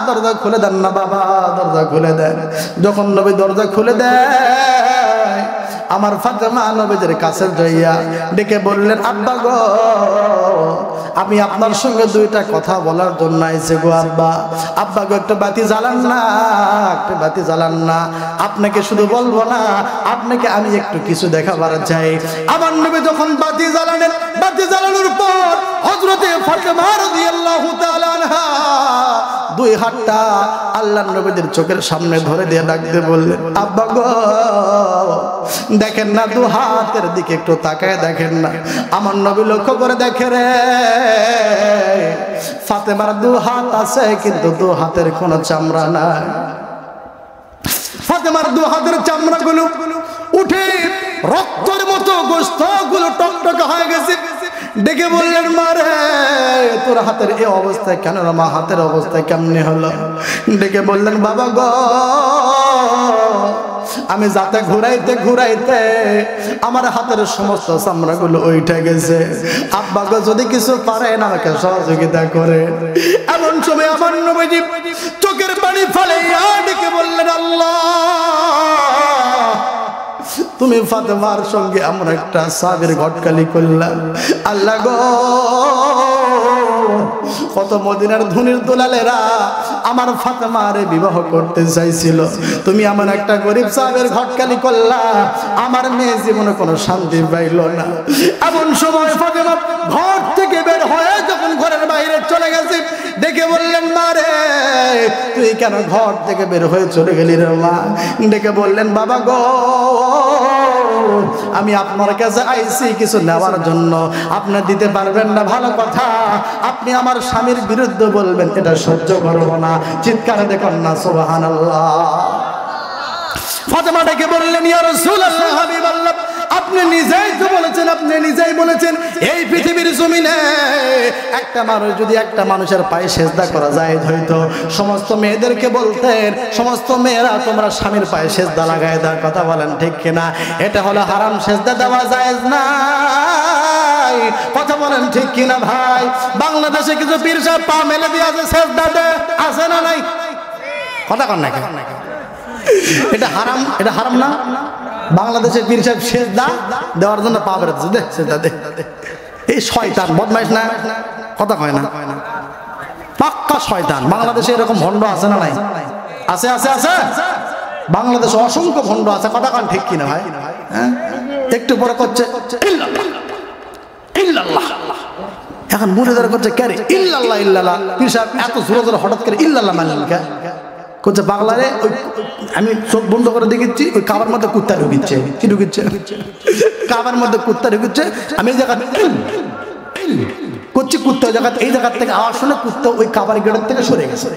দরজা খুলে দেন না বাবা, দরজা খুলে দেন। যখন নবী দরজা খুলে দেয়, আমার ফাতেমা নবীদের কাছে যাইয়া ডেকে বললেন, আব্বা গো, আমি আপনার সঙ্গে 2টা কথা বলার জন্য আইছি গো আব্বা। আব্বা গো, একটা বাতি জ্বালান না, একটা বাতি জ্বালান না। আপনাকে শুধু বলবো না, আপনাকে আমি একটু কিছু দেখাবার চাই। আমার নবী যখন বাতি জ্বালালেন, বাতি জ্বালানোর পর হযরতে ফাতেমা রাদিয়াল্লাহু তাআলা আনহা 2 হাতটা আল্লাহর নবীদের চোখের সামনে ধরে দিয়ে ডাকতে বললেন, আব্বা গো, দেখেন না 2 হাতের দিকে একটু তাকায় দেখেন না। আমার নবী লক্ষ্য করে দেখে রে, ফাতেমার 2 হাত আছে, কিন্তু 2 হাতের কোনো চামড়া নাই। ফাতেমার 2 হাতের চামড়াগুলো উঠে রক্তের মতো গোশতগুলো টকটকে হয়ে গেছে। ডেকে বললেন, মা রে, তোর হাতের এই অবস্থায় কেন? মা, হাতের অবস্থায় কেমনে হলো? ডেকে বললেন, বাবা গো, আমি যাতে ঘুরাইতে ঘুরাইতে আমার হাতের সমস্ত চামড়াগুলো উঠে গেছে। আব্বা গো, যদি কিছু পারেন আমাকে সহযোগিতা করে। এমন সময় আমার নবীজি চোখের পানি ফেলে তুমি ফাতেমার সঙ্গে এমন একটা সাবের ঘটকালি করলা। আল্লাহ গো, কত মদিনার ধনির দুলালেরা আমার ফাতেমারে বিবাহ করতে চাইছিল, তুমি এমন একটা গরিব সাহেবের ঘটকালি করলা, আমার মেয়ে জীবনে কোনো শান্তি পাইল না। এমন সময় ফাতেমা ঘর থেকে বের হয়ে যখন ঘরের বাইরে চলে গেছে, ডেকে বললেন, মা রে তুই কেন ঘর থেকে বের হয়ে চলে গেলি রে মা? ডেকে বললেন, বাবা গো, আমি আপনার কাছে আইছি কিছু নেওয়ার জন্য, আপনি দিতে পারবেন না ভালো কথা, আপনি আমার স্বামীর বিরুদ্ধে বলবেন, এটা সহ্য করব না। চিৎকার দেখুন না সুবহানাল্লাহ। ফাতেমা ডেকে বললেন, ইয়া রাসূলুল্লাহ, হাবিবাল্লাহ, আপনি নিজেই তো বলেছেন, আপনি নিজেই বলেছেন এই পৃথিবীর জমিনে একটা মানুষ যদি একটা মানুষের পায়ে সেজদা করা যায় হয়তো সমস্ত মেয়েদেরকে বলতেন, সমস্ত মেয়েরা তোমরা স্বামীর পায়ে সেজদা লাগায় দাও। কথা বলেন ঠিক কিনা? এটা হলো হারাম, সেজদা দেওয়া জায়েজ না। কথা বলেন ঠিক কিনা ভাই? বাংলাদেশে কিছু পীর সাহেব পা মেলে দিয়ে আছে, সেজদা দে, আছে না নাই? কথা কন না, এটা হারাম, এটা হারাম না? বাংলাদেশের পীর সাহেব সেজদা দেওয়ার জন্য পা বেরোচ্ছে, দে সেজদা দে। এই শয়তান বদমাইশ না? কথা কয় না, পাক্কা শয়তান। বাংলাদেশে এরকম ভণ্ড আছে না নাই? আছে আছে আছে, বাংলাদেশে অসংখ্য ভণ্ড আছে। কথা কন ঠিক কিনা ভাই? হ্যাঁ, একটু পরে করছে ইল্লাল্লাহ ইল্লাল্লাহ, এখন মুরিদরা করছে কে রে ইল্লাল্লাহ ইল্লাল্লাহ। পীর সাহেব এত জোরে জোরে হঠাৎ করে ইল্লাল্লাহ মানলেন কে? করছে বাংলারে, ওই আমি চোখ বন্ধ করে দেখেছি ওই কাবার মধ্যে কুত্তা ঢুকিচ্ছে। কি ঢুকিচ্ছে? কাবার মধ্যে কুত্তা ঢুকিচ্ছে। আমি এই জায়গা করছি, কুত্তা ওই জায়গা, এই জায়গার থেকে আওয়াজ শুনে কুত্তা ওই কাবার গেটের থেকে সরে গেছে।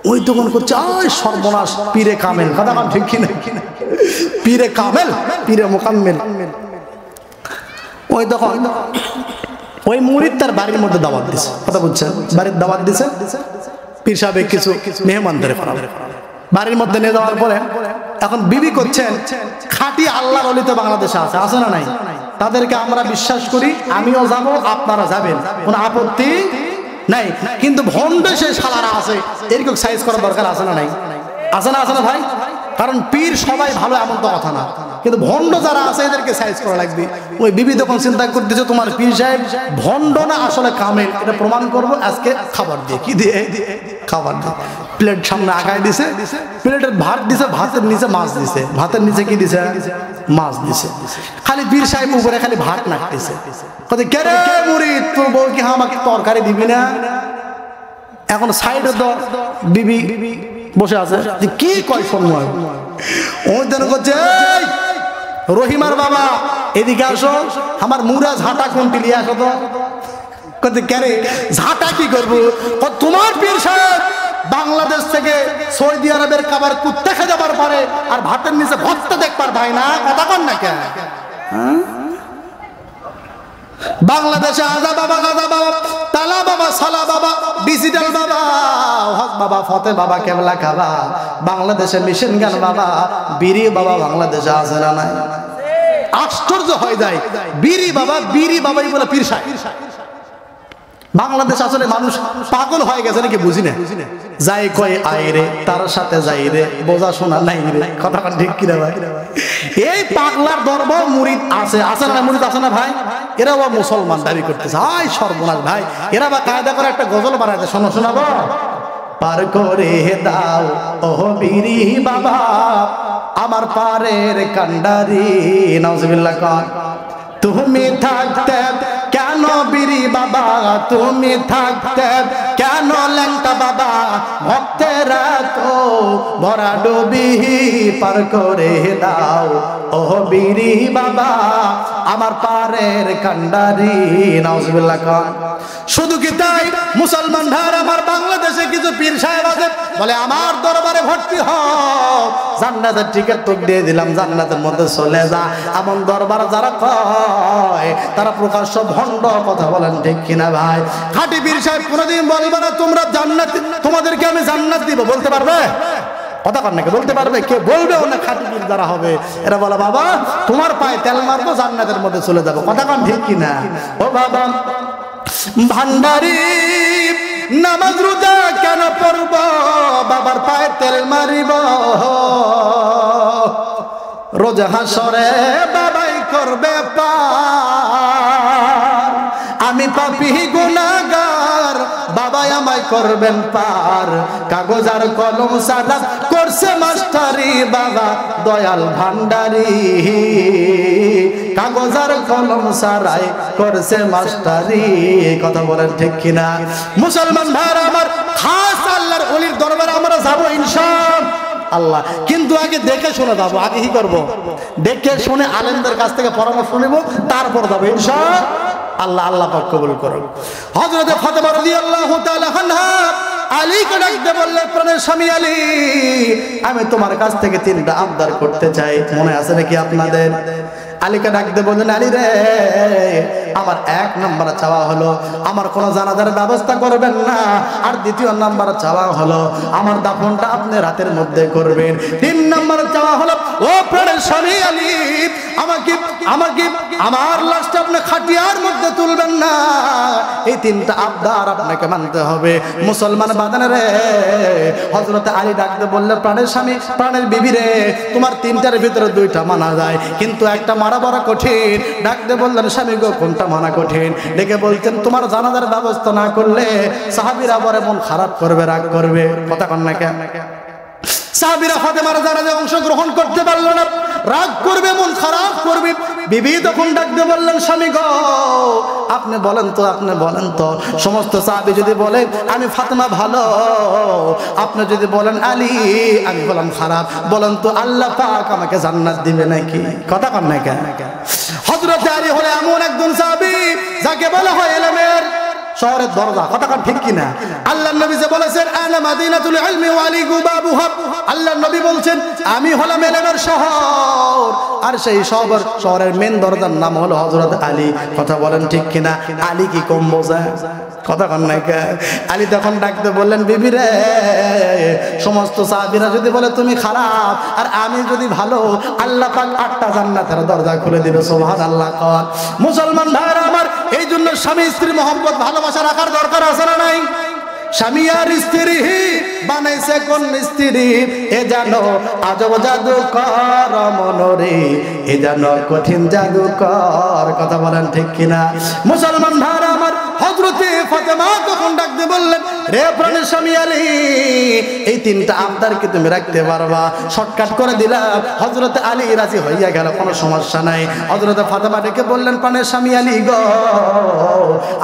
ওই তখন করছে আয় সর্বনাশ, পীরে কামেল। কথা আমার ঠিক কিনা? পীরে কামেল, পীরে মোকাম্মেল। ওই তখন ওই মুরিদ তার বাড়ির মধ্যে দাওয়াত দিছে। কথা বুঝছেন? বাড়ির দাওয়াত দিছে, পীর সাহেব কিছু মেহমানদের বাড়ির মধ্যে নিয়ে যাওয়ার পরে এখন বিবি করছেন, খাঁটি আল্লাহর ওলি তো বাংলাদেশে আছে, আছে না নাই? তাদেরকে আমরা বিশ্বাস করি, আমিও যাব, আপনারা যাবেন, কোনো আপত্তি নাই। কিন্তু ভণ্ড সে শালারা আছে, এরকম সাইজ করার দরকার আছে না নাই? আছে না, আছে না ভাই? কারণ পীর সবাই ভালো এমন তো কথা না, কিন্তু ভণ্ড যারা আছে এদেরকে সাইজ করা লাগবে। ওই বিবি তখন চিন্তা করতেছে, তোমার পীর সাহেব ভণ্ড না আসলে কামেল, এটা প্রমাণ করবো আজকে খাবার দিয়ে। কি দিয়ে? খাবার দিয়ে। প্লেট সামনে আগায় দিছে, প্লেটের ভাত দিছে, ভাতের নিচে মাছ দিছে, ভাতের নিচে কি দিছে? মাছ দিছে। খালি পীর সাহেব উপরে খালি ভাত নাকতেছে। কত কে রে মুরিদ, তোর বউ কি আমাকে তরকারি দিবি না? এখন সাইডে তো বিবি বসে আছে, কি কয় সময় ওই জন্য করছে, রহিমার বাবা এদিকে আসো, আমার মুরা ঝাঁটা কোনটি নিয়ে আসো তো। কত কে রে ঝাঁটা কি করবো? তোমার পীর সাহেব বাংলাদেশ থেকে সৌদি আরবের খাবার কুত্তা খেয়ে যাবার পরে আর ভাতের নিচে ভর্তা দেখবার ভাই না, কথা কন না কেন? বাংলাদেশে আজা বাবা, গাজা বাবা, তালা বাবা, সালা বাবা, ডিজিটাল বাবা, হক বাবা, ফতে বাবা, কেবলা খাবা, বাংলাদেশে মিশন গান বাবা, বিড়ি বাবা বাংলাদেশে আছে না নাই? আশ্চর্য হয়ে যায়, বিড়ি বাবা, বিড়ি বাবাই বলে পীর সাহেব। বাংলাদেশ আসলে মানুষ পাগল হয়ে গেছে নাকি বুঝি না। যাই কয় আয় রে, তার সাথে যাই রে, বোঝা শোনা নাই রে। কথা ঠিক কিনা ভাই? এই পাগলার দরবার মুরিদ আছে, আছে না? মুরিদ আছে না ভাই? এরা বা মুসলমান দাবি করতেছে, হায় সর্বনাশ ভাই। এরা বা কায়দা করে একটা গজল বানাইছে, শোনো শোনাবো। পার করে দাও ও বিরি বাবা, আমার পারের কান্ডারি। নাউজুবিল্লাহ। কন তুমি থাকতে কেন বিরি বাবা, তুমি থাকতে কেন ল্যাংটা বাবা, ভক্তেরা তো ভরা ডুবি পার করে দাও ও বিরি বাবা, আমার পারের কান্ডারি। নাউজুবিল্লাহ। কন শুধু কি তাই? মুসলমান ভাই আমার বাংলাদেশে কিছু পীর সাহেব আছে, বলে আমার দরবারে ভর্তি হও, জান্নাতের টিকিট তো দিয়ে দিলাম, জান্নাতের মধ্যে চলে যা। এমন দরবার যারা কয় তারা প্রকাশ্য ভণ্ড। কথা বলেন ঠিক কিনা ভাই? খাঁটি পীর সাহেব কোনোদিন বলবে না তোমরা জান্নাত, তোমাদেরকে আমি জান্নাত দিব, বলতে পারবে? কথা কর নাকি? বলতে পারবে? কে বলবে না? খাঁটি পীর যারা হবে এরা বলে বাবা তোমার পায়ে তেল মারবো, জান্নাতের মধ্যে চলে যাবো। কথা কন ঠিক কিনা? ও বাবা ভান্ডারি, নামাজ রোজা কেন পড়ব, বাবার পায়ে তেল মারিব। রোজ হাসরে বাবাই করবে পার, আমি পাপী গুনাহগার বাবাই আমায় করবেন পার। কাগজ আর কলম সাদা করছে মাস্টারি বাবা দয়াল ভান্ডারি, কাগজ আর কলম সারাই করছে মাস্টারি। কথা বলেন ঠিক কিনা? মুসলমান ভাইরা আমার, খাস আল্লাহর ওলির দরবারে আমরা যাব ইনশাআল্লাহ, কিন্তু আগে দেখে শুনে যাবো। আগে কি করবো? দেখে শুনে আলেমদের কাছ থেকে পরামর্শ নিব, তারপর যাবো ইনশাআল্লাহ। আল্লাহ পাক কবুল করুন। হযরত ফাতেমা রাদিয়াল্লাহু তাআলা আনহা আলীকে ডাকতে বললেন, প্রাণের স্বামী আলী, আমি তোমার কাছ থেকে 3টা আবদার করতে চাই, মনে আছে নাকি আপনাদের? আলীকে ডাকতে বললেন, আলী রে, আমার 1 নম্বর চাওয়া হলো আমার কোনো জানাজার ব্যবস্থা করবেন না, আর 2 নম্বর চাওয়া হলো আমার দাফনটা আপনি রাতের মধ্যে করবেন। 3 নম্বর চাওয়া হলো, ও প্রাণের স্বামী আলী, আমাকে আমার লাশটা আপনি খাটিয়ার মধ্যে তুলবেন না। এই 3টা আবদার আপনাকে মানতে হবে। মুসলমান বাঁধেন রে। হযরত আলী ডাকতে বললেন, প্রাণের স্বামী, প্রাণের বিবি রে, তোমার 3টার ভিতরে 2টা মানা যায়, কিন্তু একটা মারা বড় কঠিন। ডাকতে বললেন, স্বামী গো, কোনটা মানা কঠিন? ডেকে বলতেন, তোমার জানাজার ব্যবস্থা না করলে সাহাবীরা বড় মন খারাপ করবে, রাগ করবে। কথা কন না কেন? সাহাবীরা ফাতেমার জানাজায় অংশগ্রহণ করতে পারল না, রাগ করবে, মন খারাপ করবে। বিবি তখন ডাকতে বললেন, স্বামী গো, আপনি বলেন তো সমস্ত সাহাবী যদি বলে আমি ফাতেমা ভালো, আপনি যদি বলেন আলী আমি বললাম খারাপ, বলেন তো আল্লাহ পাক আমাকে জান্নাত দিবে নাকি? কথা কন না কেন? হযরত আলী হলো এমন একজন সাহাবী যাকে বলা হয় ইলমের শহরের দরজা। কথা কন ঠিক কিনা? আল্লাহর নবী যে বলেছেন, আনা মাদিনাতুল ইলমি ওয়া আলী বাবুহা, আল্লাহর নবী বলছেন আমি হলাম ইলমের শহর, আর সেই শহরের মেন দরজার নাম হলো হযরত আলী। কথা বলেন ঠিক কিনা? আলী কি কম বোঝায়? কথা কন না কেন? আলী তখন ডাকতে বললেন, বিবি রে, সমস্ত সাহাবীরা যদি বলে তুমি খারাপ আর আমি যদি ভালো, আল্লাহ পাক 8টা জান্নাতের দরজা খুলে দিবে। সুবহানাল্লাহ। কন মুসলমান ভাইরা আমার, এই জন্য স্বামী স্ত্রী মহব্বত ভালোবাসা রাখার দরকার আছে না নাই? স্বামী আর স্ত্রী বানাইছে কোন স্ত্রী, এ জানো আজব জাদুকর মনরে, এ জানো কঠিন জাদুকর। কথা বলেন ঠিক কিনা? মুসলমান ভাইরা আমার, হযরতে ফাতেমা তখন ডাকতে বললেন, রে প্রাণের স্বামী আলী, এই 3টা আবদার কি তুমি রাখতে পারবা? শর্টকাট করে দিলাম। হযরতে আলী রাজি হইয়া গেল, কোনো সমস্যা নাই। হযরতে ফাতেমা ডেকে বললেন, প্রাণের স্বামী আলী গো,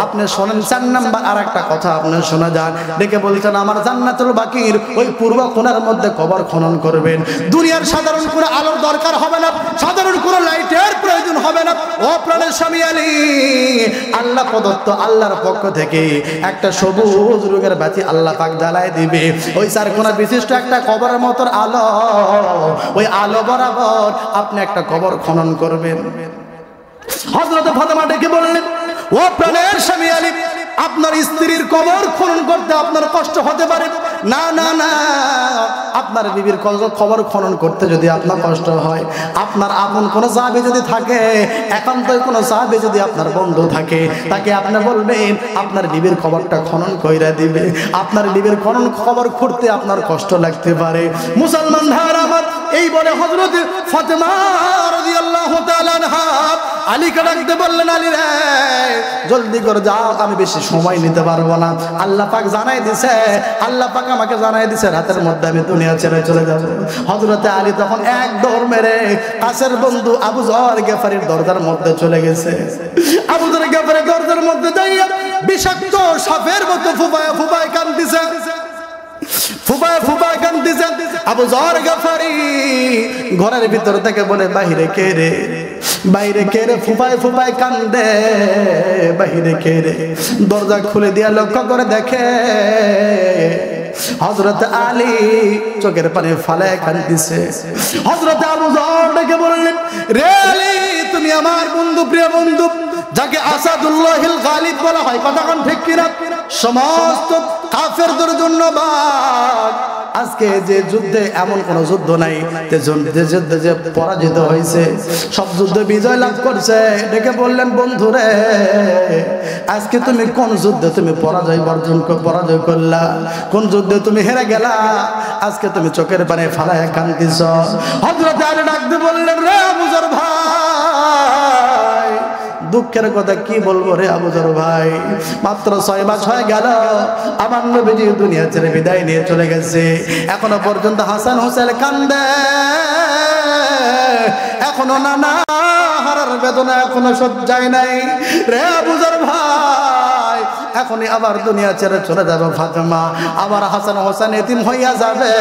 আপনি শোনেন 4 নাম্বার আর একটা কথা আপনি শোনা যান। ডেকে বলছেন, আমার জান্নাতুল বাকির ওই পূর্ব কোণার মধ্যে কবর খনন করবেন। দুনিয়ার সাধারণ কোনো আলোর দরকার হবে না, সাধারণ কোনো লাইটের প্রয়োজন হবে না। ও প্রাণের স্বামী আলী, আল্লাহ প্রদত্ত আল্লাহর পক্ষ থেকে একটা সবুজ রঙের বাতি আল্লাহ পাক জ্বালায় দিবে। ওই 4 কোণা বিশিষ্ট একটা কবরের মতো আলো, ওই আলো বরাবর আপনি একটা কবর খনন করবেন। হযরত ফাতেমা ডেকে বললেন, ও প্রাণের স্বামী আলী, আপনার স্ত্রীর কবর খনন করতে আপনার কষ্ট হতে পারে। না না না, আপনার বিবির কবর খনন করতে যদি আপনার কষ্ট হয়, আপনার আপন কোনো সাহাবী যদি থাকে, একান্তই কোনো সাহাবী যদি আপনার বন্ধু থাকে, তাকে আপনি বলবেন আপনার বিবির কবরটা খনন কইরা দিবে। আপনার বিবির কবর খুঁড়তে আপনার কষ্ট লাগতে পারে। মুসলমান ভাইরা আমার, এই বলে হযরত ফাতেমা রাদিয়াল্লাহু তাআলা আনহা আলীকে ডাকতে বললেন, আলী রে, জলদি করে যাও, আমি বেশি সময় নিতে পারবো না। আল্লাহ পাক জানাই দিছে, আল্লাহ পাক আমাকে জানাই দিছে রাতের মধ্যে আমি দুনিয়া ছেড়ে চলে যাব। হযরতে আলী তখন এক দৌড় মেরে কাছের বন্ধু আবু যর গেফারির দরজার মধ্যে চলে গেছে। আবু যর গেফারির দরজার মধ্যে যাইয়া বিষাক্ত সাপের মতো ফুপায় ফুপায় কান্দিছে, ফুপায় ফুপায় কান্দিছে। আবু যর গেফারি ঘরের ভিতর থেকে বলে, বাহিরে কে রে, বাইরে কে রে? ফুপায় ফুপায় কান্দে, বাহিরে কে রে? দরজা খুলে দিয়া লক্ষ্য করে দেখে হযরত আলী চোখের পানি ফালায় কান্দিছে। হযরত আবু যর ডেকে বললেন, রে আলী, তুমি আমার বন্ধু, প্রিয় বন্ধু, যাকে আসাদুল্লাহিল গালিব বলা হয়। কথা কোন ঠিক কিনা? সমস্ত কাফেরদের জন্য বাঘ, আজকে যে যুদ্ধে এমন কোন যুদ্ধ নাই যে যুদ্ধে যে পরাজিত হয়েছে, সব যুদ্ধে বিজয় লাভ করছে। ডেকে বললেন, বন্ধুরে আজকে তুমি কোন যুদ্ধে তুমি পরাজয় করলা, কোন যুদ্ধে তুমি হেরে গেলা, আজকে তুমি চোখের পানে ফালায় কান্দিছ। হযরত আলী ডাকতে বললেন, রে আবু যর ভাই, দুঃখের কথা কি বলবো রে আবু যর ভাই, মাত্র 6 মাস হয়ে গেল আমার নবীজি দুনিয়া ছেড়ে বিদায় নিয়ে চলে গেছে, এখনো পর্যন্ত হাসান হোসেন কান্দে, এখনো নানা হারার বেদনা এখনো সহ্যায় নাই। রে আবু যর ভাই, এখনই আবার দুনিয়া ছেড়ে চলে যাবে ফাতেমা, আবার হাসান হোসেন এতিম হইয়া যাবে।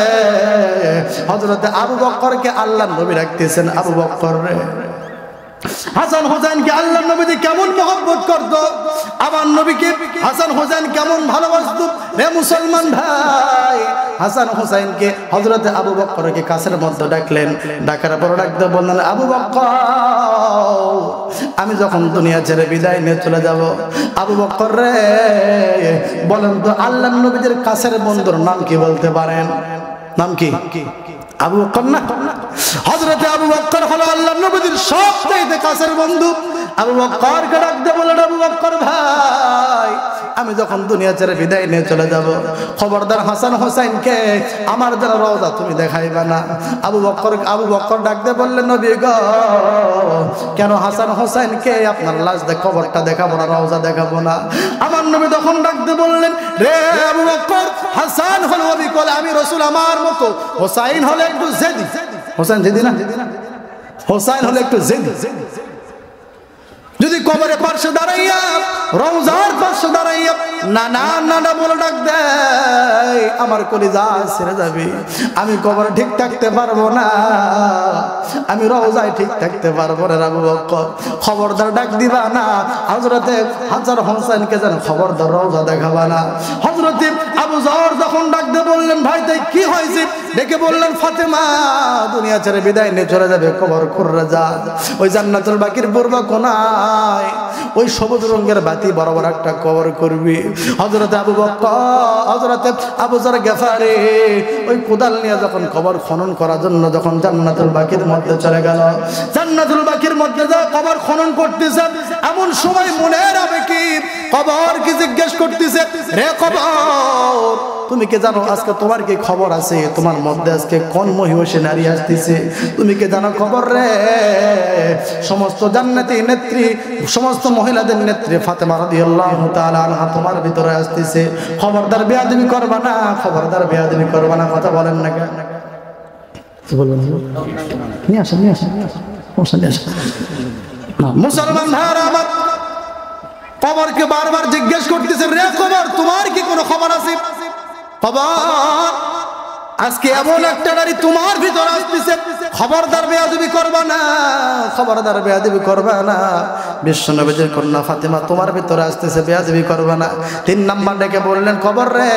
হযরতে আবু বকরকে আল্লাহর নবী রাখতেছেন, আবু বকর রে, হাসান হোসেনকে আল্লাহর নবীজি কেমন মহব্বত করত, আমার নবীকে হাসান হোসেন কেমন ভালোবাসত। রে মুসলমান ভাই, হাসান হোসেনকে হযরতে আবু বকরকে কাছের মধ্যে ডাকলেন, ডাকার পর ডাকতে বললেন, আবু বকর আমি যখন দুনিয়া ছেড়ে বিদায় নিয়ে চলে যাব, আবু বকর রে বলেন তো আল্লাহর নবীজির কাছের বন্ধুর নাম কি বলতে পারেন? নাম কি? আবু বকর না? হযরতে আবু বকর হলো আল্লাহর নবীর সবচেয়ে কাছের বন্ধু। আবু বকরকে ডাকতে বললেন, আবু বকর ভাই আমি যখন দুনিয়া ছেড়ে বিদায় নিয়ে চলে যাব, খবরদার হাসান হোসেনকে আমার দ্বারা রওজা তুমি দেখাইবা না। আবু বকর ডাকতে বললেন, নবী গো কেন হাসান হোসেনকে আপনার লাশ কবরটা দেখাবো না, রওজা দেখাবো না? আমার নবী তখন ডাকতে বললেন, রে আবু বকর, হাসান হলো অবিকল, আমি রাসূল আমার মতো, হোসাইন হলো একটু জেদি। হোসেন জেদি না, হোসাইন হলো একটু জেদি। যদি কবরের পাশে দাঁড়াইয়া, রওজার পাশে দাঁড়াইয়া নানা নানা বলে ডাক দেয়, আমার কলিজা ছেড়ে যাবে, আমি কবরে ঠিক থাকতে পারবো না, আমি রওজায় ঠিক থাকতে পারবো না। আবু বকর খবরদার ডাক দিবা না, হযরতে হাসান হোসেনকে যেন খবরদার রওজা দেখাবা না। হযরতে আবু যর যখন ডাক দিয়ে বললেন, ভাই তাই কি হয়েছে? ডেকে বললেন, ফাতেমা দুনিয়া ছেড়ে বিদায় নিয়ে চলে যাবে, কবর খুঁড়ে যা, ওই জান্নাতুল বাকির পূর্ব কোনায় ওই সবুজ রঙের বাতি বরাবর একটা কবর করবি। হযরতে আবু বকর, হযরতে আবু যর গেফারি ওই কোদাল নিয়ে যখন কবর খনন করার জন্য যখন জান্নাতুল বাকির মধ্যে চলে গেল, জান্নাতুল বাকির মধ্যে যা কবর খনন করতেছে, এমন সময় মনের আবেগে কবর কি জিজ্ঞেস করতেছে, রে কবর তুমি কি জানো আজকে তোমার কি খবর আছে, তোমার মধ্যে আজকে কোন মহিষী নারী আসতেছে? তুমি কি জানো খবর রে? সমস্ত জান্নাতি নেত্রী, সমস্ত মহিলাদের নেত্রী ফাতেমা রাদিয়াল্লাহু তাআলা আনহা তোমার ভিতরে আসতেছে, খবরদার বেয়াদবি করবা না, খবরদার বেয়াদবি করবা না। কথা বলেন না কেন? কি বলবেন? নিয়ে আসেন, নিয়ে আসেন, নিয়ে আসেন, নিয়ে আসেন। মুসলমান ভাইরা আমার, কবরকে বারবার জিজ্ঞেস করতেছে, রে কবর তোমার কি কোনো খবর আছে? খবর আজকে এমন একটা নারী তোমার ভিতরে আসতেছে, খবরদার বেয়াদবি করবা না, খবরদার বেয়াদবি করবা না। বিশ্বনবীর কন্যা ফাতেমা তোমার ভিতরে আসতেছে, বেয়াদবি করবা না। 3 নাম্বার ডেকে বললেন, খবর রে,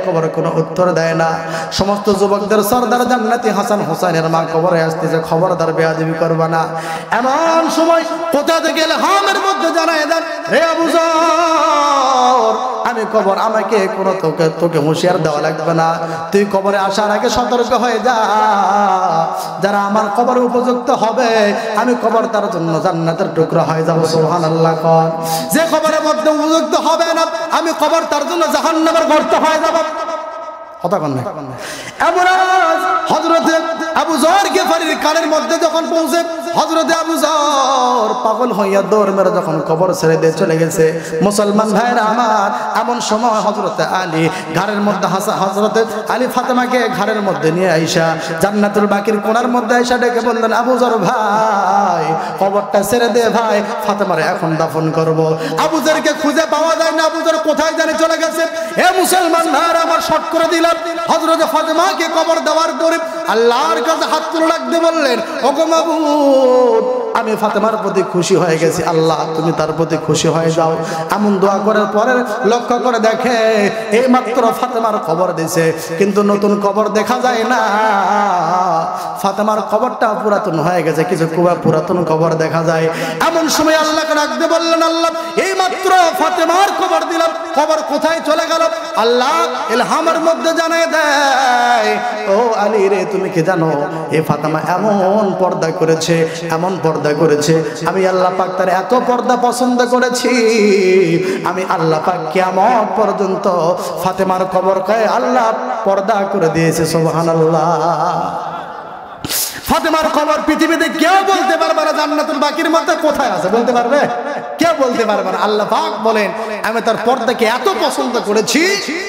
খবর কোনো উত্তর দেয় না। সমস্ত যুবকদের সরদার জান্নাতি হাসান হোসেনের মা কবরে আসতেছে, খবরদার বেয়াদবি করবা না। এমন সময় কোথা থেকে ইলহামের মধ্যে জানায় দেন, হে আবু যর আমি কবর, আমাকে কোনো তোকে হুঁশিয়ার দেওয়া লাগবে না, তুই কবরে আসার আগে সতর্ক হয়ে যা, যারা আমার কবরে উপযুক্ত হবে আমি কবর তার জন্য জান্নাতের টুকরা হয়ে যাব। সুবহানাল্লাহ। যে কবরের মধ্যে উপযুক্ত হবে না আমি কবর তার জন্য জাহান্নামের গর্ত হয়ে যাব। কথা কন না। এমন হযরতে আবু যর গেফারির কানের মধ্যে যখন পৌঁছে, হযরতে আবু যর পাগল হইয়া দৌড় মেরে যখন কবর ছেড়ে দিয়ে চলে গেছে। মুসলমান ভাইরা আমার, এমন সময় হযরতে আলী ঘাড়ের মধ্যে হযরতে আলী ফাতেমাকে ঘাড়ের মধ্যে নিয়ে আইসা জান্নাতুল বাকির কোণার মধ্যে আইসা ডেকে বললেন, আবু যর ভাই কবরটা ছেড়ে দে ভাই, ফাতেমারে এখন দাফন করব। আবু যরকে খুঁজে পাওয়া যায় না, আবু যর কোথায় জানে চলে গেছে। হে মুসলমান ভাইরা আমার, শর্ট করে দিলাম। হযরতে ফাতেমাকে কবর দেওয়ার পরে আল্লাহর কাছে হাত তুলে রাখতে বললেন, ওগো মাবুদ আমি ফাতেমার প্রতি খুশি হয়ে গেছি, আল্লাহ তুমি তার প্রতি খুশি হয়ে যাও। এমন দোয়া করার পরে লক্ষ্য করে দেখে এই মাত্র ফাতেমার কবর দিয়েছে, কিন্তু নতুন কবর দেখা যায় না। ফাতেমার কবরটা পুরাতন হয়ে গেছে, কিছু পুরাতন কবর দেখা যায়। এমন সময় আল্লাহকে ডাকতে বললেন, আল্লাহ এই মাত্র ফাতেমার কবর দিলাম, কবর কোথায় চলে গেল? আল্লাহ ইলহামের মধ্যে জানিয়ে দেয়, ও আলী রে, তুমি কি জানো এই ফাতেমা এমন পর্দা করেছে, এমন পর্দা করেছে, আমি আল্লাহ পাক তার এত পর্দা পছন্দ করেছি, আমি আল্লাহ পাক কিয়ামত পর্যন্ত ফাতেমার কবরকে আল্লাহ পর্দা করে দিয়েছে। সুবহানাল্লাহ। ফাতেমার কবর পৃথিবীতে কেউ বলতে পারবে না জান্নাতুল বাকির মধ্যে কোথায় আছে, বলতে পারবে? কেউ বলতে পারবে না। আল্লাহ পাক বলেন, আমি তার পর্দাকে এত পছন্দ করেছি,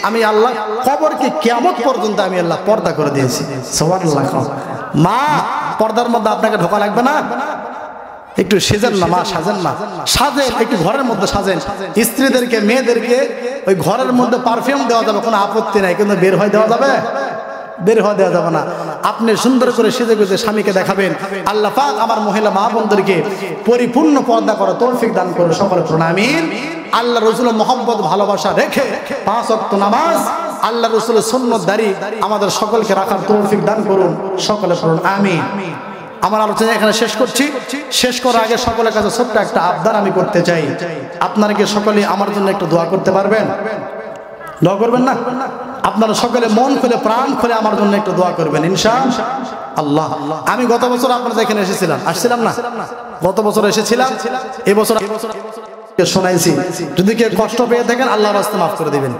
আমি আল্লাহ কবরকে কিয়ামত পর্যন্ত আমি আল্লাহ পর্দা করে দিয়েছি। সুবহানাল্লাহ। মা, পর্দার মধ্যে আপনাকে ঢোকা লাগবে না? একটু সেজেন না মা, সাজেন না, সাজেন, একটু ঘরের মধ্যে সাজেন। স্ত্রীদেরকে, মেয়েদেরকে ওই ঘরের মধ্যে পারফিউম দেওয়া যাবে, কোনো আপত্তি নাই, কিন্তু বের হয়ে দেওয়া যাবে? বের হওয়া দেওয়া যাবে না। আপনি সুন্দর করে সেজে গুজে স্বামীকে দেখাবেন। আল্লাহ পাক আমার মহিলা মা বোনদেরকে পরিপূর্ণ পর্দা করার তৌফিক দান করুন। সকলে পড়ুন আমিন। আল্লাহ রাসূলের মহব্বত ভালোবাসা রেখে 5 ওয়াক্ত নামাজ, আল্লাহ রাসূলের সুন্নাত দাঁড়ি আমাদের সকলকে রাখার তৌফিক দান করুন। সকলে পড়ুন আমিন। আমার আলোচনা এখানে শেষ করছি। শেষ করার আগে সকলের কাছে ছোট্ট একটা আবদার আমি করতে চাই। আপনারা কি সকলে আমার জন্য একটু দোয়া করতে পারবেন? দোয়া করবেন না? আপনারা সকলে মন খুলে প্রাণ খুলে আমার জন্য একটু দোয়া করবেন ইনশাআল্লাহ। আমি গত বছর আপনাদের এখানে এসেছিলাম, আসছিলাম না? গত বছর এসেছিলাম, এই বছর শোনাইছি। যদি কেউ কষ্ট পেয়ে থাকেন আল্লাহর রাস্তায় মাফ করে দিবেন।